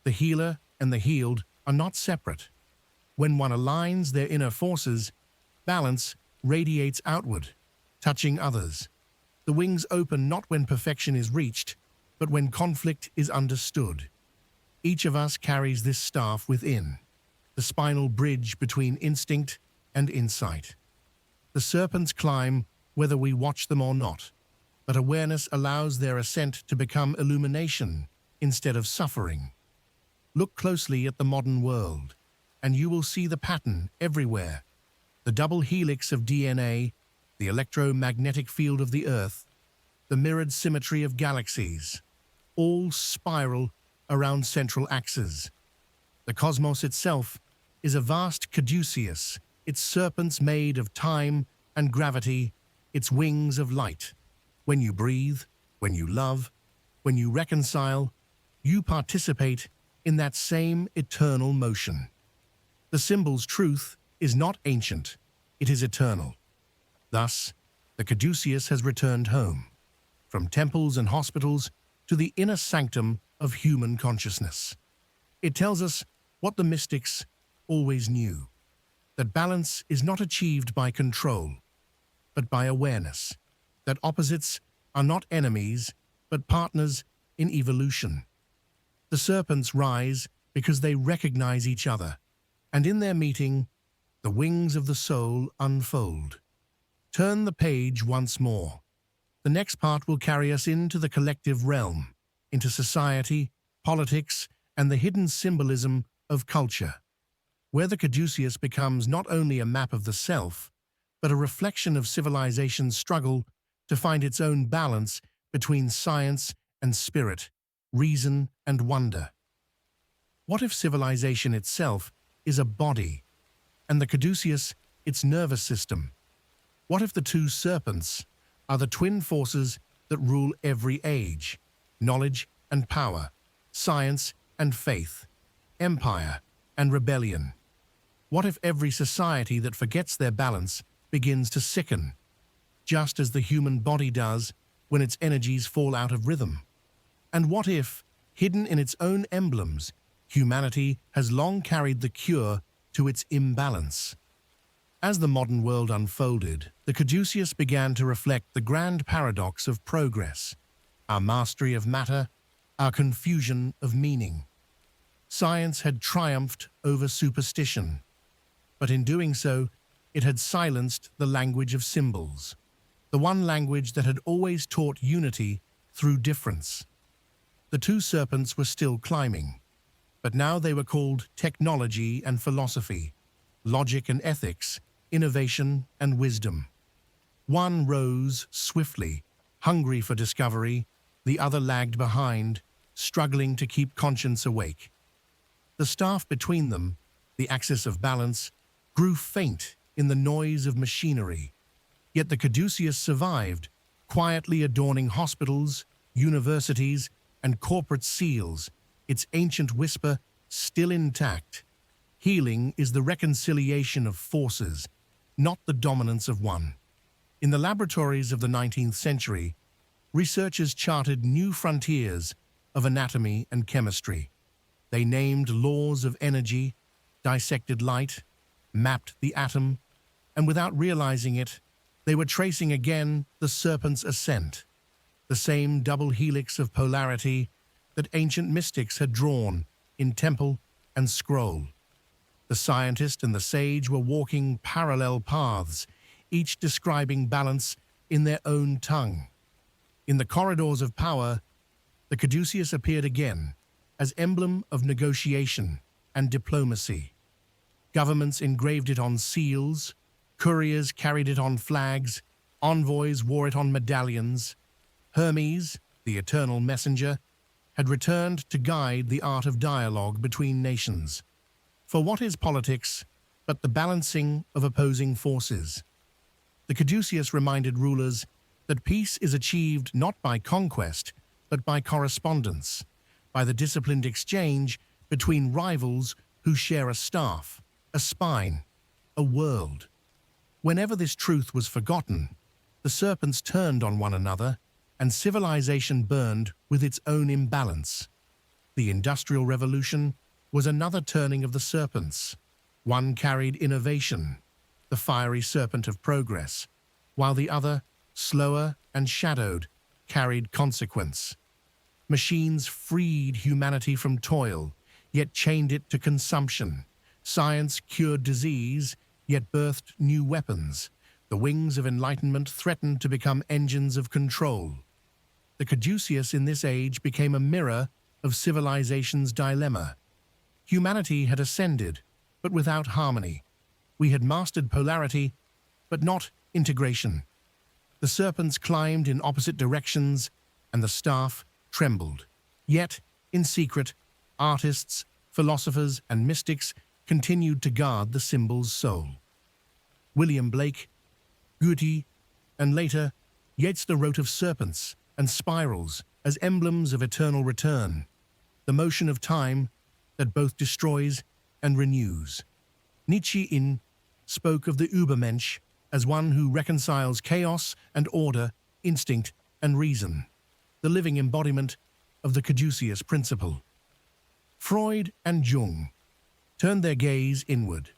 The healer and the healed are not separate. When one aligns their inner forces, balance radiates outward, touching others. The wings open not when perfection is reached, but when conflict is understood. Each of us carries this staff within, the spinal bridge between instinct and insight. The serpents climb whether we watch them or not, but awareness allows their ascent to become illumination instead of suffering. Look closely at the modern world, and you will see the pattern everywhere. The double helix of DNA, the electromagnetic field of the Earth, the mirrored symmetry of galaxies, all spiral around central axes. The cosmos itself is a vast Caduceus, its serpents made of time and gravity, its wings of light. When you breathe, when you love, when you reconcile, you participate in that same eternal motion. The symbol's truth is not ancient, it is eternal. Thus, the Caduceus has returned home, from temples and hospitals to the inner sanctum of human consciousness. It tells us what the mystics always knew, that balance is not achieved by control, but by awareness, that opposites are not enemies, but partners in evolution. The serpents rise because they recognize each other, and in their meeting, the wings of the soul unfold. Turn the page once more. The next part will carry us into the collective realm, into society, politics, and the hidden symbolism of culture, where the Caduceus becomes not only a map of the self, but a reflection of civilization's struggle to find its own balance between science and spirit, reason and wonder. What if civilization itself is a body, and the Caduceus its nervous system? What if the two serpents are the twin forces that rule every age, knowledge and power, science and faith, empire and rebellion? What if every society that forgets their balance begins to sicken, just as the human body does when its energies fall out of rhythm? And what if, hidden in its own emblems, humanity has long carried the cure to its imbalance? As the modern world unfolded, the Caduceus began to reflect the grand paradox of progress, our mastery of matter, our confusion of meaning. Science had triumphed over superstition, but in doing so, it had silenced the language of symbols, the one language that had always taught unity through difference. The two serpents were still climbing, but now they were called technology and philosophy, logic and ethics, innovation and wisdom. One rose swiftly, hungry for discovery, the other lagged behind, struggling to keep conscience awake. The staff between them, the axis of balance, grew faint in the noise of machinery, yet the Caduceus survived, quietly adorning hospitals, universities, and corporate seals, its ancient whisper still intact. Healing is the reconciliation of forces, not the dominance of one. In the laboratories of the 19th century, researchers charted new frontiers of anatomy and chemistry. They named laws of energy, dissected light, mapped the atom, and without realizing it, they were tracing again the serpent's ascent, the same double helix of polarity that ancient mystics had drawn in temple and scroll. The scientist and the sage were walking parallel paths, each describing balance in their own tongue. In the corridors of power, the Caduceus appeared again as emblem of negotiation and diplomacy. Governments engraved it on seals, couriers carried it on flags, envoys wore it on medallions. Hermes, the eternal messenger, had returned to guide the art of dialogue between nations. For what is politics but the balancing of opposing forces? The Caduceus reminded rulers that peace is achieved not by conquest, but by correspondence, by the disciplined exchange between rivals who share a staff, a spine, a world. Whenever this truth was forgotten, the serpents turned on one another, and civilization burned with its own imbalance. The Industrial Revolution was another turning of the serpents. One carried innovation, the fiery serpent of progress, while the other, slower and shadowed, carried consequence. Machines freed humanity from toil, yet chained it to consumption. Science cured disease, yet birthed new weapons. The wings of enlightenment threatened to become engines of control. The Caduceus in this age became a mirror of civilization's dilemma. Humanity had ascended, but without harmony. We had mastered polarity, but not integration. The serpents climbed in opposite directions, and the staff trembled. Yet, in secret, artists, philosophers, and mystics continued to guard the symbol's soul. William Blake, Goethe, and later, Yeats wrote of serpents and spirals as emblems of eternal return, the motion of time that both destroys and renews. Nietzsche spoke of the Übermensch as one who reconciles chaos and order, instinct and reason, the living embodiment of the Caduceus principle. Freud and Jung turned their gaze inward,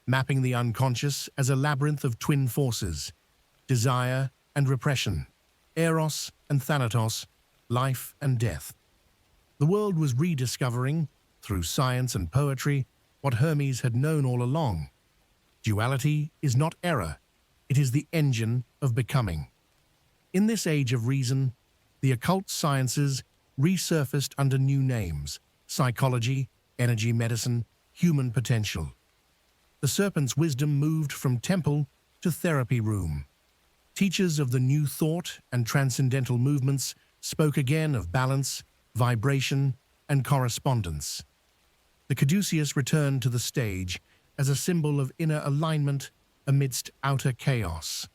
mapping the unconscious as a labyrinth of twin forces, desire and repression, eros and thanatos, life and death. The world was rediscovering, through science and poetry, what Hermes had known all along. Duality is not error, it is the engine of becoming. In this age of reason, the occult sciences resurfaced under new names: psychology, energy medicine, human potential. The serpent's wisdom moved from temple to therapy room. Teachers of the new thought and transcendental movements spoke again of balance, vibration, and correspondence. The Caduceus returned to the stage as a symbol of inner alignment amidst outer chaos.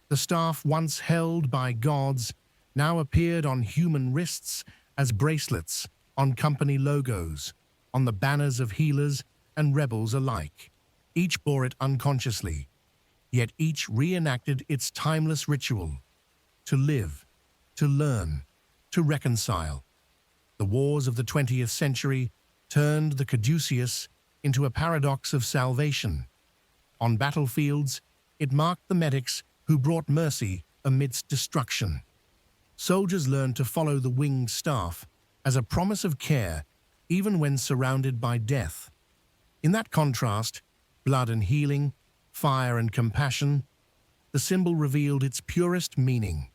The staff once held by gods now appeared on human wrists as bracelets, on company logos, on the banners of healers and rebels alike. Each bore it unconsciously, yet each reenacted its timeless ritual: to live, to learn, to reconcile. The wars of the 20th century turned the Caduceus into a paradox of salvation. On battlefields, it marked the medics who brought mercy amidst destruction. Soldiers learned to follow the winged staff as a promise of care, even when surrounded by death. In that contrast, blood and healing, fire and compassion, the symbol revealed its purest meaning.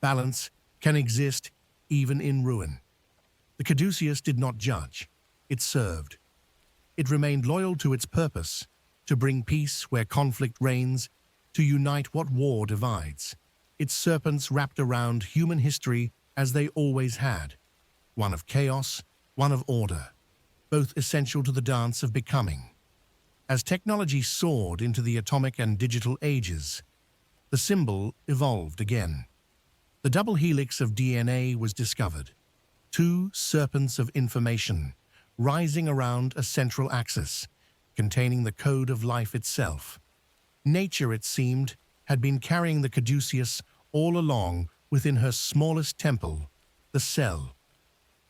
Balance can exist even in ruin. The Caduceus did not judge, it served. It remained loyal to its purpose, to bring peace where conflict reigns, to unite what war divides. Its serpents wrapped around human history as they always had, one of chaos, one of order, both essential to the dance of becoming. As technology soared into the atomic and digital ages, the symbol evolved again. The double helix of DNA was discovered, two serpents of information, rising around a central axis, containing the code of life itself. Nature, it seemed, had been carrying the Caduceus all along within her smallest temple, the cell.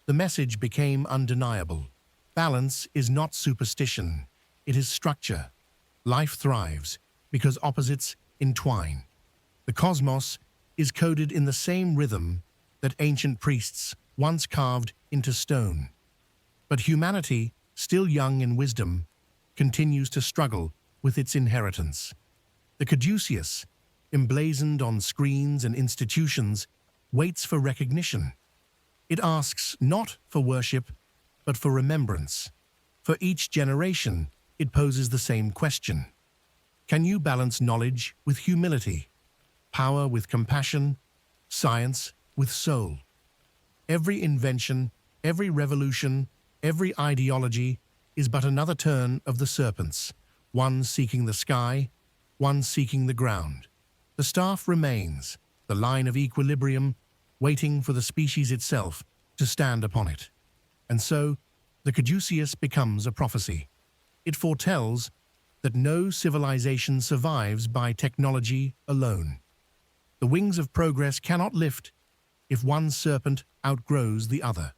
The message became undeniable. Balance is not superstition, it is structure. Life thrives because opposites entwine. The cosmos is coded in the same rhythm that ancient priests once carved into stone. But humanity, still young in wisdom, continues to struggle with its inheritance. The Caduceus, emblazoned on screens and institutions, waits for recognition. It asks not for worship, but for remembrance. For each generation, it poses the same question: can you balance knowledge with humility, power with compassion, science with soul? Every invention, every revolution, every ideology is but another turn of the serpents, one seeking the sky, one seeking the ground. The staff remains, the line of equilibrium, waiting for the species itself to stand upon it. And so, the Caduceus becomes a prophecy. It foretells that no civilization survives by technology alone. The wings of progress cannot lift if one serpent outgrows the other.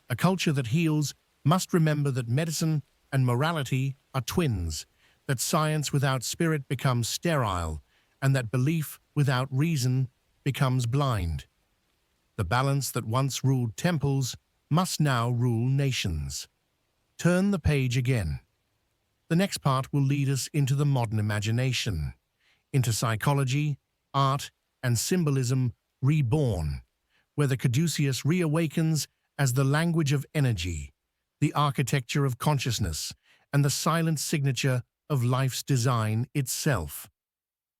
A culture that heals must remember that medicine and morality are twins, that science without spirit becomes sterile, and that belief without reason becomes blind. The balance that once ruled temples must now rule nations. Turn the page again. The next part will lead us into the modern imagination, into psychology, art, and symbolism reborn, where the Caduceus reawakens as the language of energy, the architecture of consciousness, and the silent signature of life's design itself.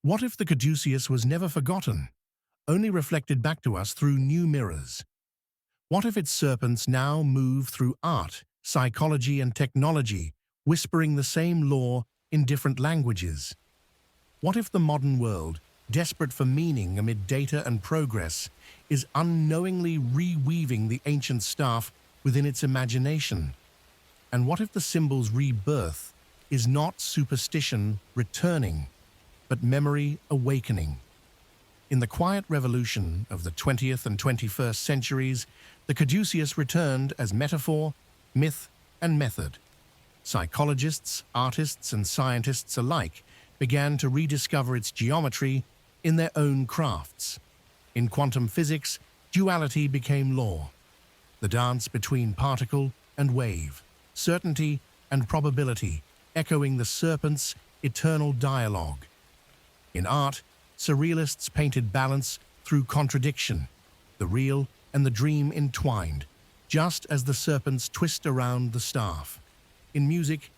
What if the Caduceus was never forgotten, only reflected back to us through new mirrors? What if its serpents now move through art, psychology, and technology, whispering the same law in different languages? What if the modern world, desperate for meaning amid data and progress, is unknowingly reweaving the ancient staff within its imagination? And what if the symbol's rebirth is not superstition returning, but memory awakening? In the quiet revolution of the 20th and 21st centuries, the Caduceus returned as metaphor, myth, and method. Psychologists, artists, and scientists alike began to rediscover its geometry in their own crafts. In quantum physics, duality became law, the dance between particle and wave, certainty and probability, echoing the serpent's eternal dialogue. In art, surrealists painted balance through contradiction, the real and the dream entwined, just as the serpents twist around the staff. In music,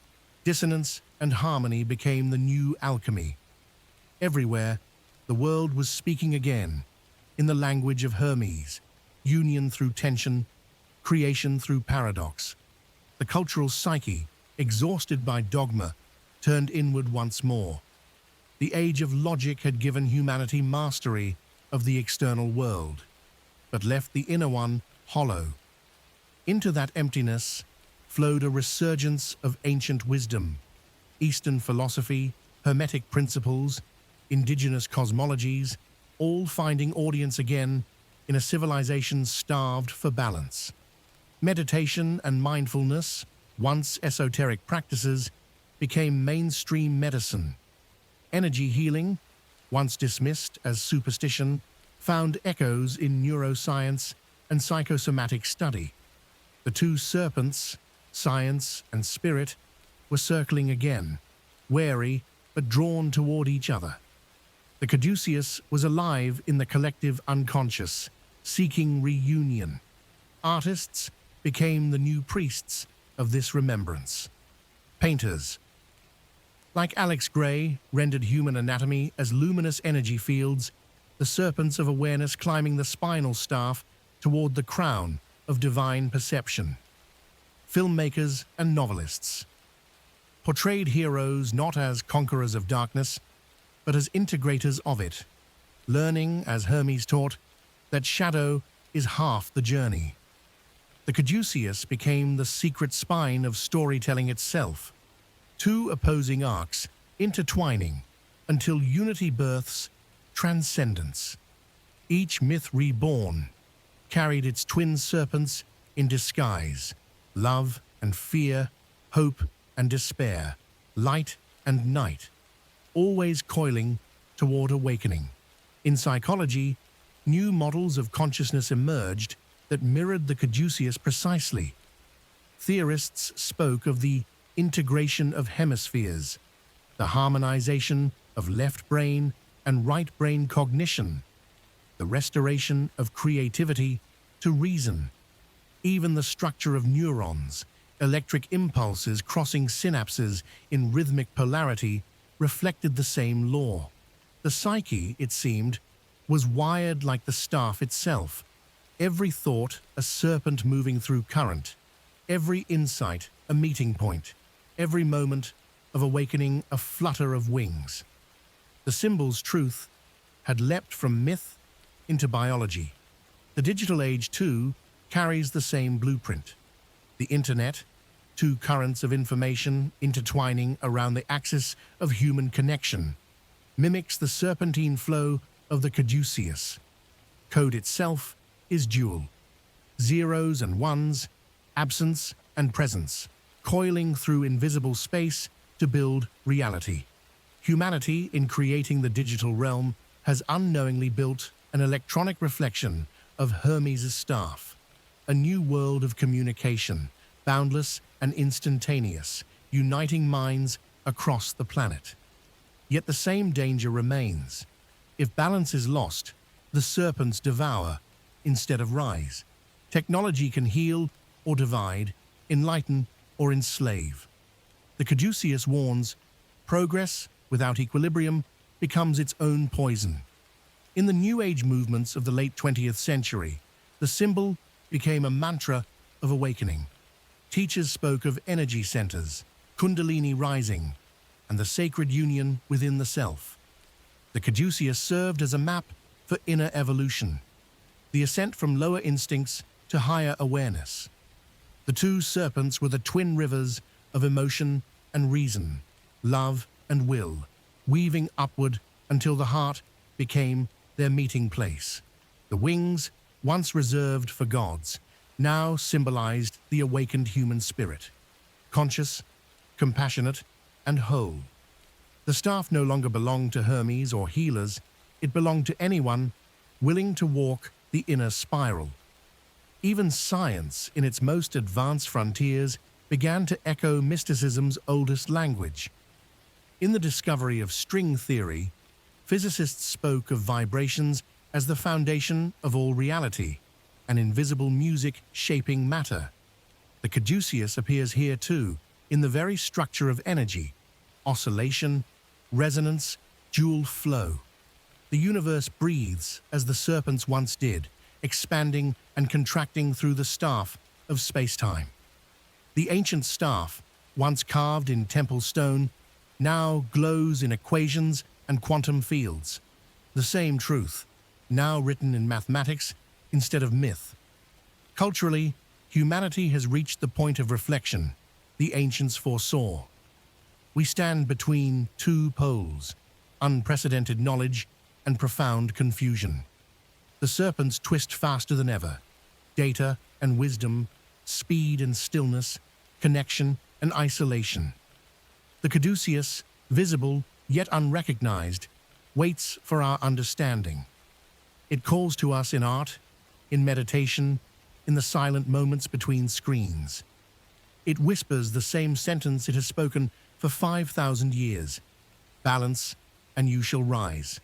dissonance and harmony became the new alchemy. Everywhere, the world was speaking again, in the language of Hermes, union through tension, creation through paradox. The cultural psyche, exhausted by dogma, turned inward once more. The age of logic had given humanity mastery of the external world, but left the inner one hollow. Into that emptiness flowed a resurgence of ancient wisdom, Eastern philosophy, Hermetic principles, indigenous cosmologies, all finding audience again in a civilization starved for balance. Meditation and mindfulness, once esoteric practices, became mainstream medicine. Energy healing, once dismissed as superstition, found echoes in neuroscience and psychosomatic study. The two serpents, science and spirit, were circling again, wary but drawn toward each other. The Caduceus was alive in the collective unconscious, seeking reunion. Artists became the new priests of this remembrance. Painters, like Alex Gray, rendered human anatomy as luminous energy fields, the serpents of awareness climbing the spinal staff toward the crown of divine perception. Filmmakers and novelists portrayed heroes not as conquerors of darkness, but as integrators of it, learning, as Hermes taught, that shadow is half the journey. The Caduceus became the secret spine of storytelling itself, two opposing arcs intertwining until unity births transcendence. Each myth reborn carried its twin serpents in disguise, love and fear, hope and despair, light and night, always coiling toward awakening. In psychology, new models of consciousness emerged that mirrored the Caduceus precisely. Theorists spoke of the integration of hemispheres, the harmonization of left brain and right brain cognition, the restoration of creativity to reason. Even the structure of neurons, electric impulses crossing synapses in rhythmic polarity, reflected the same law. The psyche, it seemed, was wired like the staff itself, every thought a serpent moving through current, every insight a meeting point, every moment of awakening a flutter of wings. The symbol's truth had leapt from myth into biology. The digital age, too, carries the same blueprint. The internet, two currents of information intertwining around the axis of human connection, mimics the serpentine flow of the Caduceus. Code itself is dual. Zeros and ones, absence and presence. coiling through invisible space to build reality. Humanity, in creating the digital realm, has unknowingly built an electronic reflection of Hermes' staff, a new world of communication, boundless and instantaneous, uniting minds across the planet. Yet the same danger remains. If balance is lost, the serpents devour instead of rise. Technology can heal or divide, enlighten or enslave. The Caduceus warns, progress without equilibrium becomes its own poison. In the New Age movements of the late 20th century, the symbol became a mantra of awakening. Teachers spoke of energy centers, Kundalini rising, and the sacred union within the self. The Caduceus served as a map for inner evolution, the ascent from lower instincts to higher awareness. The two serpents were the twin rivers of emotion and reason, love and will, weaving upward until the heart became their meeting place. The wings, once reserved for gods, now symbolized the awakened human spirit, conscious, compassionate, and whole. The staff no longer belonged to Hermes or healers, it belonged to anyone willing to walk the inner spiral. Even science, in its most advanced frontiers, began to echo mysticism's oldest language. In the discovery of string theory, physicists spoke of vibrations as the foundation of all reality, an invisible music shaping matter. The Caduceus appears here too, in the very structure of energy, oscillation, resonance, dual flow. The universe breathes as the serpents once did, expanding and contracting through the staff of space-time. The ancient staff, once carved in temple stone, now glows in equations and quantum fields. The same truth, now written in mathematics instead of myth. Culturally, humanity has reached the point of reflection the ancients foresaw. We stand between two poles, unprecedented knowledge and profound confusion. The serpents twist faster than ever. Data and wisdom, speed and stillness, connection and isolation. The Caduceus, visible yet unrecognized, waits for our understanding. It calls to us in art, in meditation, in the silent moments between screens. It whispers the same sentence it has spoken for 5,000 years. Balance, and you shall rise.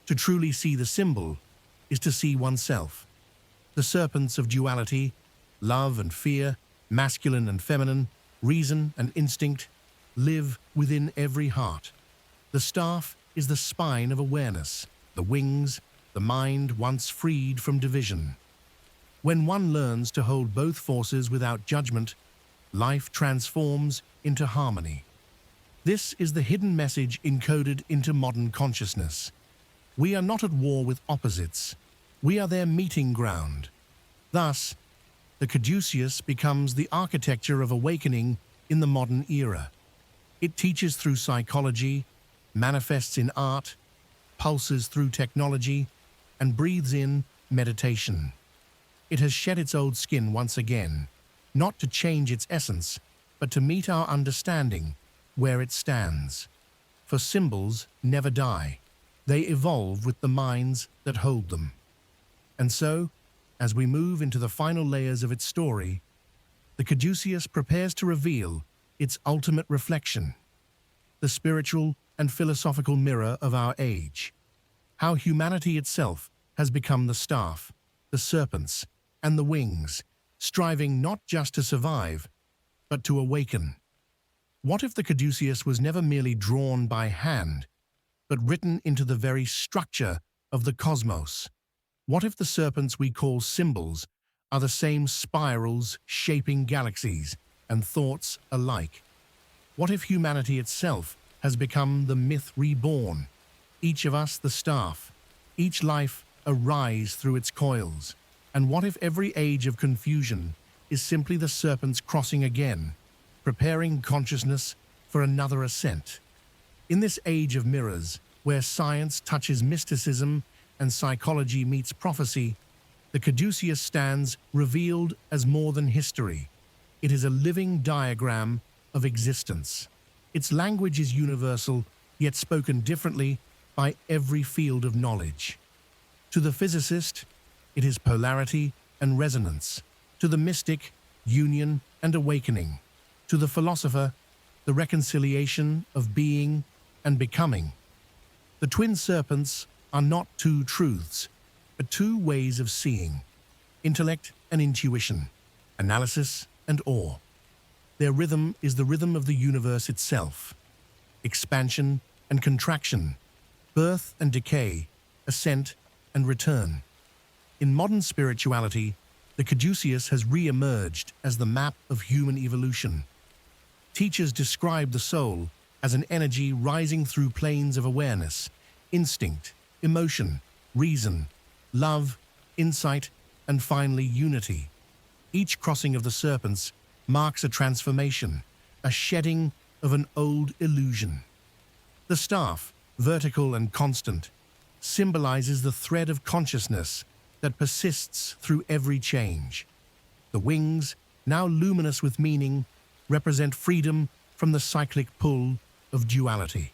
To truly see the symbol is to see oneself. The serpents of duality, love and fear, masculine and feminine, reason and instinct, live within every heart. The staff is the spine of awareness, the wings, the mind once freed from division. When one learns to hold both forces without judgment, life transforms into harmony. This is the hidden message encoded into modern consciousness. We are not at war with opposites. We are their meeting ground. Thus, the Caduceus becomes the architecture of awakening in the modern era. It teaches through psychology, manifests in art, pulses through technology, and breathes in meditation. It has shed its old skin once again, not to change its essence, but to meet our understanding where it stands. For symbols never die. They evolve with the minds that hold them. And so, as we move into the final layers of its story, the Caduceus prepares to reveal its ultimate reflection, the spiritual and philosophical mirror of our age, how humanity itself has become the staff, the serpents, and the wings, striving not just to survive, but to awaken. What if the Caduceus was never merely drawn by hand, but written into the very structure of the cosmos? What if the serpents we call symbols are the same spirals shaping galaxies and thoughts alike? What if humanity itself has become the myth reborn, each of us the staff, each life a rise through its coils? And what if every age of confusion is simply the serpents crossing again, preparing consciousness for another ascent? In this age of mirrors, where science touches mysticism and psychology meets prophecy, the Caduceus stands revealed as more than history. It is a living diagram of existence. Its language is universal, yet spoken differently by every field of knowledge. To the physicist, it is polarity and resonance. To the mystic, union and awakening. To the philosopher, the reconciliation of being and becoming. The twin serpents are not two truths, but two ways of seeing: intellect and intuition, analysis and awe. Their rhythm is the rhythm of the universe itself: expansion and contraction, birth and decay, ascent and return. In modern spirituality, the Caduceus has re-emerged as the map of human evolution. Teachers describe the soul as an energy rising through planes of awareness, instinct, emotion, reason, love, insight, and finally unity. Each crossing of the serpents marks a transformation, a shedding of an old illusion. The staff, vertical and constant, symbolizes the thread of consciousness that persists through every change. The wings, now luminous with meaning, represent freedom from the cyclic pull of duality.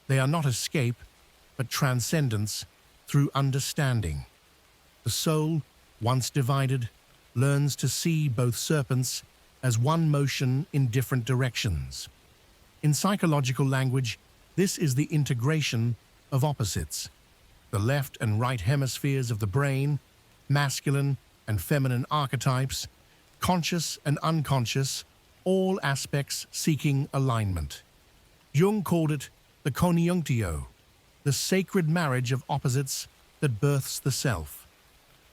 They are not escape, but transcendence through understanding. The soul, once divided, learns to see both serpents as one motion in different directions. In psychological language, this is the integration of opposites. The left and right hemispheres of the brain, masculine and feminine archetypes, conscious and unconscious, all aspects seeking alignment. Jung called it the conjunctio, the sacred marriage of opposites that births the self.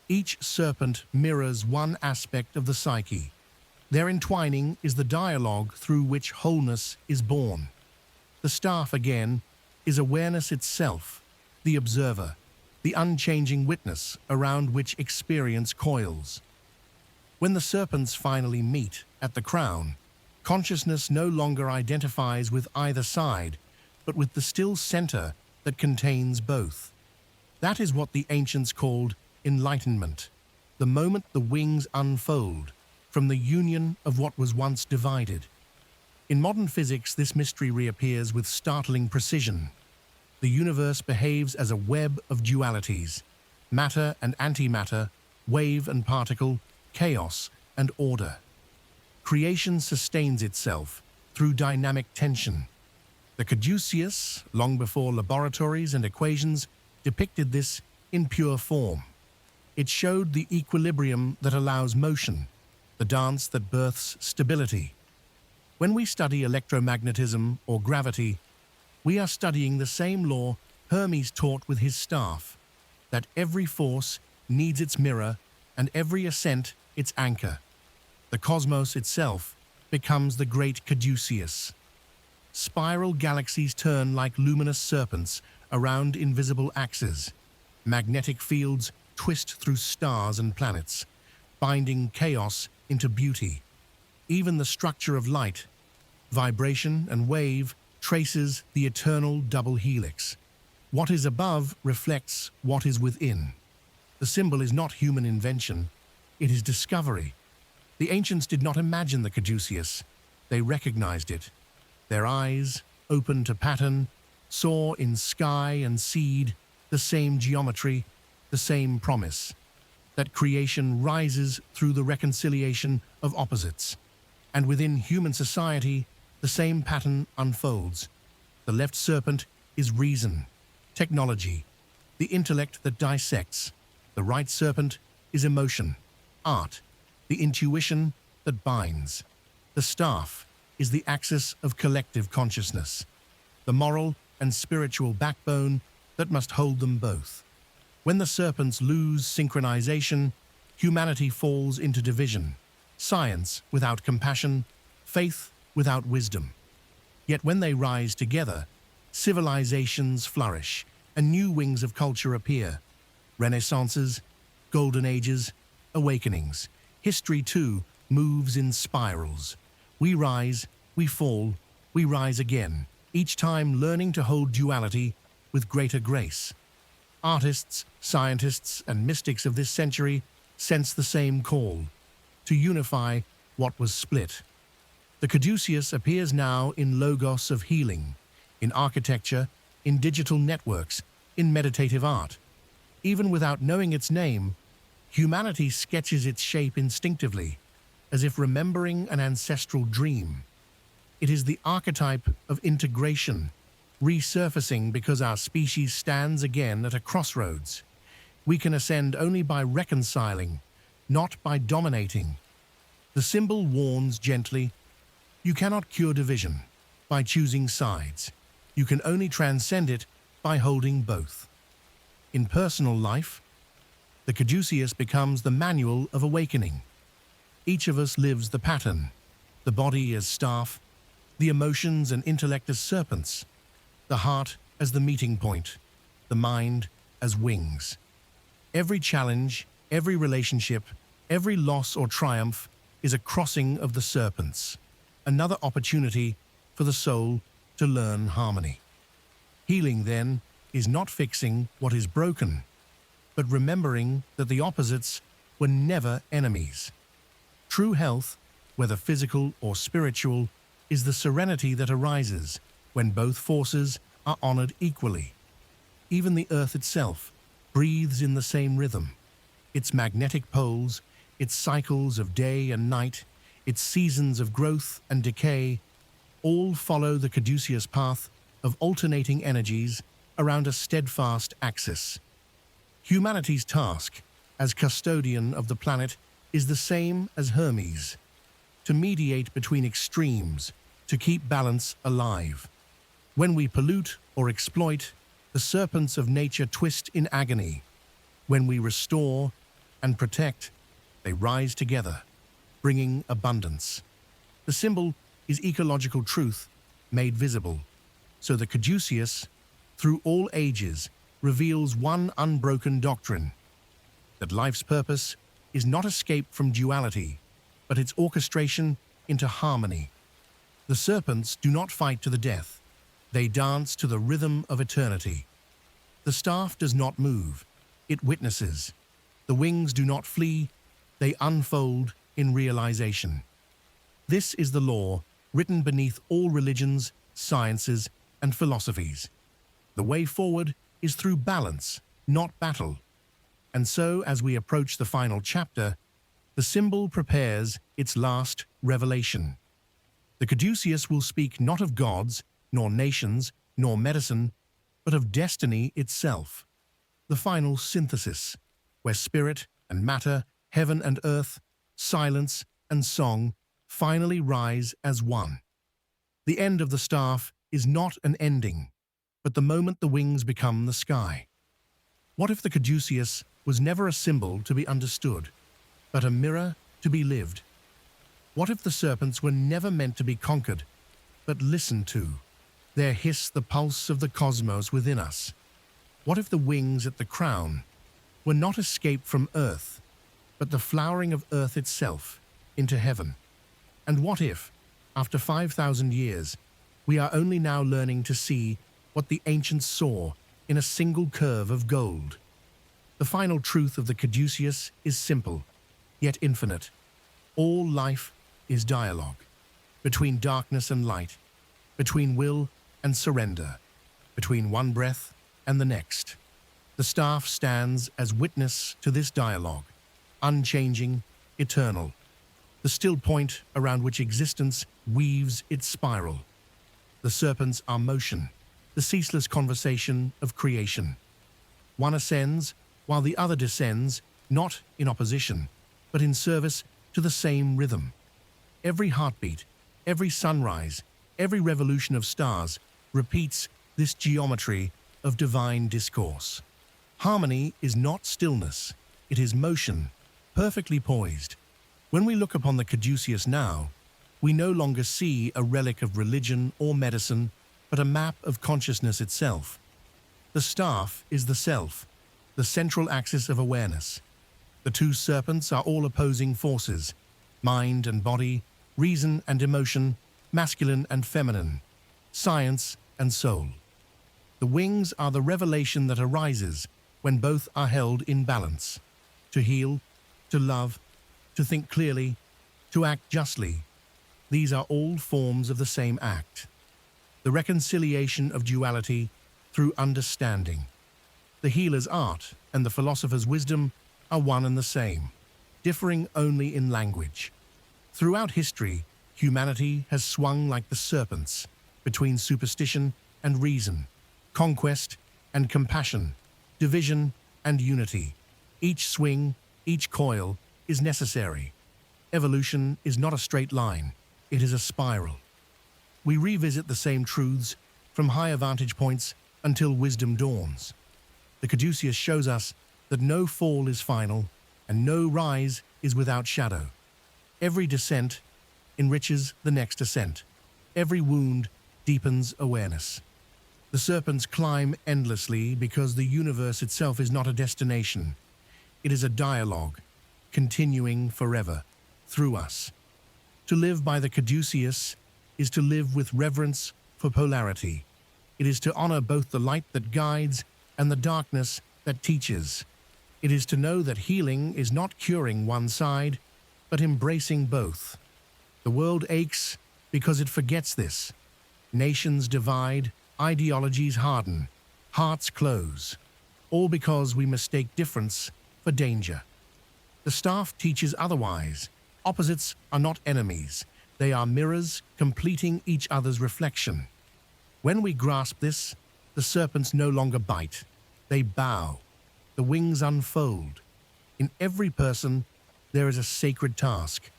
Each serpent mirrors one aspect of the psyche. Their entwining is the dialogue through which wholeness is born. The staff, again, is awareness itself, the observer, the unchanging witness around which experience coils. When the serpents finally meet at the crown, consciousness no longer identifies with either side, but with the still center that contains both. That is what the ancients called enlightenment, the moment the wings unfold from the union of what was once divided. In modern physics, this mystery reappears with startling precision. The universe behaves as a web of dualities: matter and antimatter, wave and particle, chaos and order. Creation sustains itself through dynamic tension. The Caduceus, long before laboratories and equations, depicted this in pure form. It showed the equilibrium that allows motion, the dance that births stability. When we study electromagnetism or gravity, we are studying the same law Hermes taught with his staff, that every force needs its mirror and every ascent its anchor. The cosmos itself becomes the great Caduceus. Spiral galaxies turn like luminous serpents around invisible axes. Magnetic fields twist through stars and planets, binding chaos into beauty. Even the structure of light, vibration and wave, traces the eternal double helix. What is above reflects what is within. The symbol is not human invention, it is discovery. The ancients did not imagine the Caduceus, they recognized it. Their eyes, open to pattern, saw in sky and seed the same geometry, the same promise, that creation rises through the reconciliation of opposites. And within human society, the same pattern unfolds. The left serpent is reason, technology, the intellect that dissects. The right serpent is emotion, art, the intuition that binds. The staff is the axis of collective consciousness, the moral and spiritual backbone that must hold them both. When the serpents lose synchronization, humanity falls into division, science without compassion, faith without wisdom. Yet when they rise together, civilizations flourish and new wings of culture appear. Renaissances, golden ages, awakenings. History, too, moves in spirals. We rise, we fall, we rise again, each time learning to hold duality with greater grace. Artists, scientists, and mystics of this century sense the same call: to unify what was split. The Caduceus appears now in logos of healing, in architecture, in digital networks, in meditative art. Even without knowing its name, humanity sketches its shape instinctively, as if remembering an ancestral dream. It is the archetype of integration, resurfacing because our species stands again at a crossroads. We can ascend only by reconciling, not by dominating. The symbol warns gently, you cannot cure division by choosing sides. You can only transcend it by holding both. In personal life, the Caduceus becomes the manual of awakening. Each of us lives the pattern, the body as staff, the emotions and intellect as serpents, the heart as the meeting point, the mind as wings. Every challenge, every relationship, every loss or triumph is a crossing of the serpents, another opportunity for the soul to learn harmony. Healing, then, is not fixing what is broken, but remembering that the opposites were never enemies. True health, whether physical or spiritual, is the serenity that arises when both forces are honored equally. Even the earth itself breathes in the same rhythm. Its magnetic poles, its cycles of day and night, its seasons of growth and decay, all follow the Caduceus path of alternating energies around a steadfast axis. Humanity's task as custodian of the planet is the same as Hermes, to mediate between extremes, to keep balance alive. When we pollute or exploit, the serpents of nature twist in agony. When we restore and protect, they rise together, bringing abundance. The symbol is ecological truth made visible. So the Caduceus, through all ages, reveals one unbroken doctrine, that life's purpose is not escape from duality, but its orchestration into harmony. The serpents do not fight to the death. They dance to the rhythm of eternity. The staff does not move. It witnesses. The wings do not flee. They unfold in realization. This is the law written beneath all religions, sciences, and philosophies. The way forward is through balance, not battle. And so, as we approach the final chapter, the symbol prepares its last revelation. The Caduceus will speak not of gods, nor nations, nor medicine, but of destiny itself. The final synthesis, where spirit and matter, heaven and earth, silence and song finally rise as one. The end of the staff is not an ending, but the moment the wings become the sky. What if the Caduceus was never a symbol to be understood, but a mirror to be lived? What if the serpents were never meant to be conquered, but listened to, their hiss the pulse of the cosmos within us? What if the wings at the crown were not escape from earth, but the flowering of earth itself into heaven? And what if, after 5,000 years, we are only now learning to see what the ancients saw in a single curve of gold? The final truth of the Caduceus is simple, yet infinite. All life is dialogue, between darkness and light, between will and surrender, between one breath and the next. The staff stands as witness to this dialogue, unchanging, eternal, the still point around which existence weaves its spiral. The serpents are motion, the ceaseless conversation of creation. One ascends while the other descends, not in opposition, but in service to the same rhythm. Every heartbeat, every sunrise, every revolution of stars repeats this geometry of divine discourse. Harmony is not stillness, it is motion, perfectly poised. When we look upon the Caduceus now, we no longer see a relic of religion or medicine, but a map of consciousness itself. The staff is the self, the central axis of awareness. The two serpents are all opposing forces, mind and body, reason and emotion, masculine and feminine, science and soul. The wings are the revelation that arises when both are held in balance. To heal, to love, to think clearly, to act justly. These are all forms of the same act. The reconciliation of duality through understanding. The healer's art and the philosopher's wisdom are one and the same, differing only in language. Throughout history, humanity has swung like the serpents between superstition and reason, conquest and compassion, division and unity. Each swing, each coil is necessary. Evolution is not a straight line, it is a spiral. We revisit the same truths from higher vantage points until wisdom dawns. The Caduceus shows us that no fall is final and no rise is without shadow. Every descent enriches the next ascent. Every wound deepens awareness. The serpents climb endlessly because the universe itself is not a destination. It is a dialogue, continuing forever, through us. To live by the Caduceus is to live with reverence for polarity. It is to honor both the light that guides and the darkness that teaches. It is to know that healing is not curing one side, but embracing both. The world aches because it forgets this. Nations divide, ideologies harden, hearts close, all because we mistake difference for danger. The staff teaches otherwise. Opposites are not enemies. They are mirrors completing each other's reflection. When we grasp this, the serpents no longer bite. They bow. The wings unfold. In every person, there is a sacred task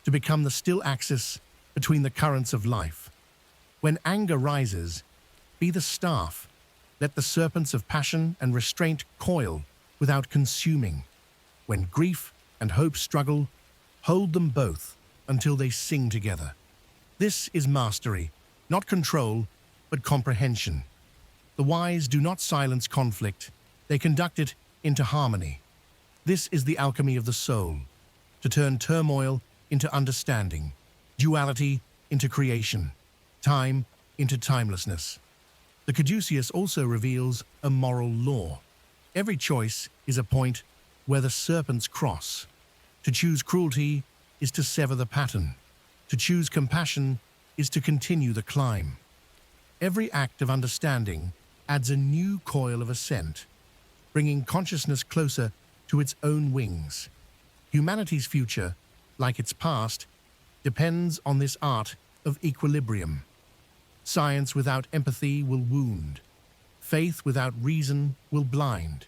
to become the still axis between the currents of life. When anger rises, be the staff. Let the serpents of passion and restraint coil without consuming. When grief and hope struggle, hold them both until they sing together. This is mastery, not control, but comprehension. The wise do not silence conflict, they conduct it into harmony. This is the alchemy of the soul, to turn turmoil into understanding, duality into creation, time into timelessness. The Caduceus also reveals a moral law. Every choice is a point where the serpents cross. To choose cruelty is to sever the pattern. To choose compassion is to continue the climb. Every act of understanding adds a new coil of ascent, bringing consciousness closer to its own wings. Humanity's future, like its past, depends on this art of equilibrium. Science without empathy will wound. Faith without reason will blind.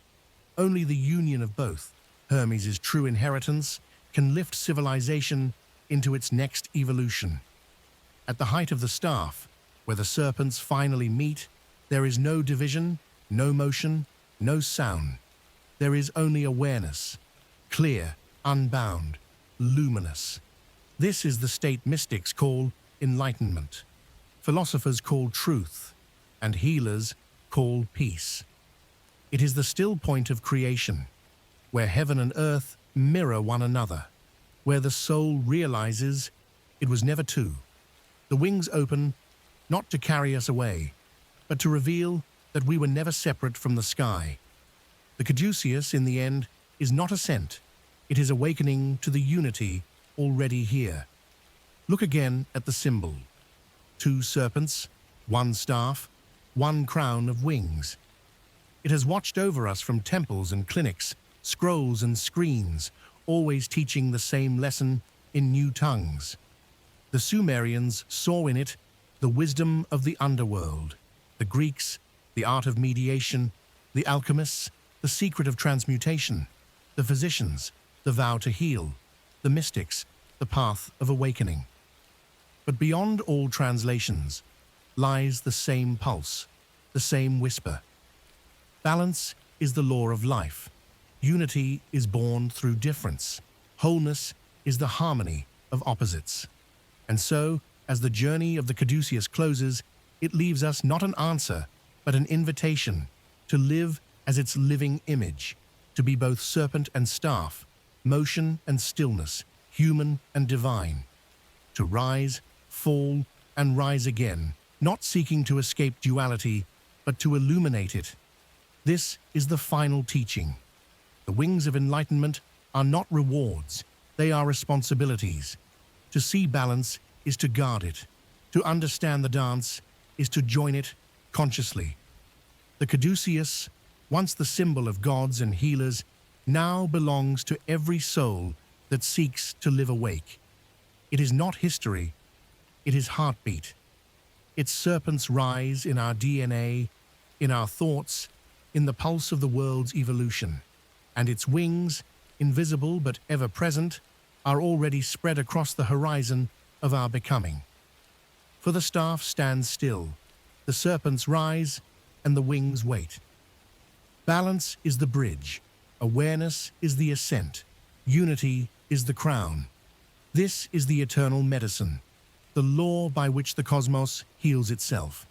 Only the union of both, Hermes' true inheritance, can lift civilization into its next evolution. At the height of the staff, where the serpents finally meet, there is no division, no motion, no sound. There is only awareness, clear, unbound, luminous. This is the state mystics call enlightenment, philosophers call truth, and healers call peace. It is the still point of creation, where heaven and earth mirror one another, where the soul realizes it was never two. The wings open, not to carry us away, but to reveal that we were never separate from the sky. The Caduceus, in the end, is not ascent. It is awakening to the unity already here. Look again at the symbol. 2 serpents, 1 staff, 1 crown of wings. It has watched over us from temples and clinics, scrolls and screens, always teaching the same lesson in new tongues. The Sumerians saw in it the wisdom of the underworld, the Greeks, the art of mediation, the alchemists, the secret of transmutation, the physicians, the vow to heal, the mystics, the path of awakening. But beyond all translations lies the same pulse, the same whisper. Balance is the law of life. Unity is born through difference. Wholeness is the harmony of opposites. And so, as the journey of the Caduceus closes, it leaves us not an answer, but an invitation to live as its living image, to be both serpent and staff, motion and stillness, human and divine, to rise, fall, and rise again, not seeking to escape duality, but to illuminate it. This is the final teaching. The wings of enlightenment are not rewards, they are responsibilities. To see balance is to guard it. To understand the dance is to join it consciously. The Caduceus, once the symbol of gods and healers, now belongs to every soul that seeks to live awake. It is not history, it is heartbeat. Its serpents rise in our DNA, in our thoughts, in the pulse of the world's evolution. And its wings, invisible but ever present, are already spread across the horizon of our becoming. For the staff stands still, the serpents rise, and the wings wait. Balance is the bridge, awareness is the ascent, unity is the crown. This is the eternal medicine, the law by which the cosmos heals itself.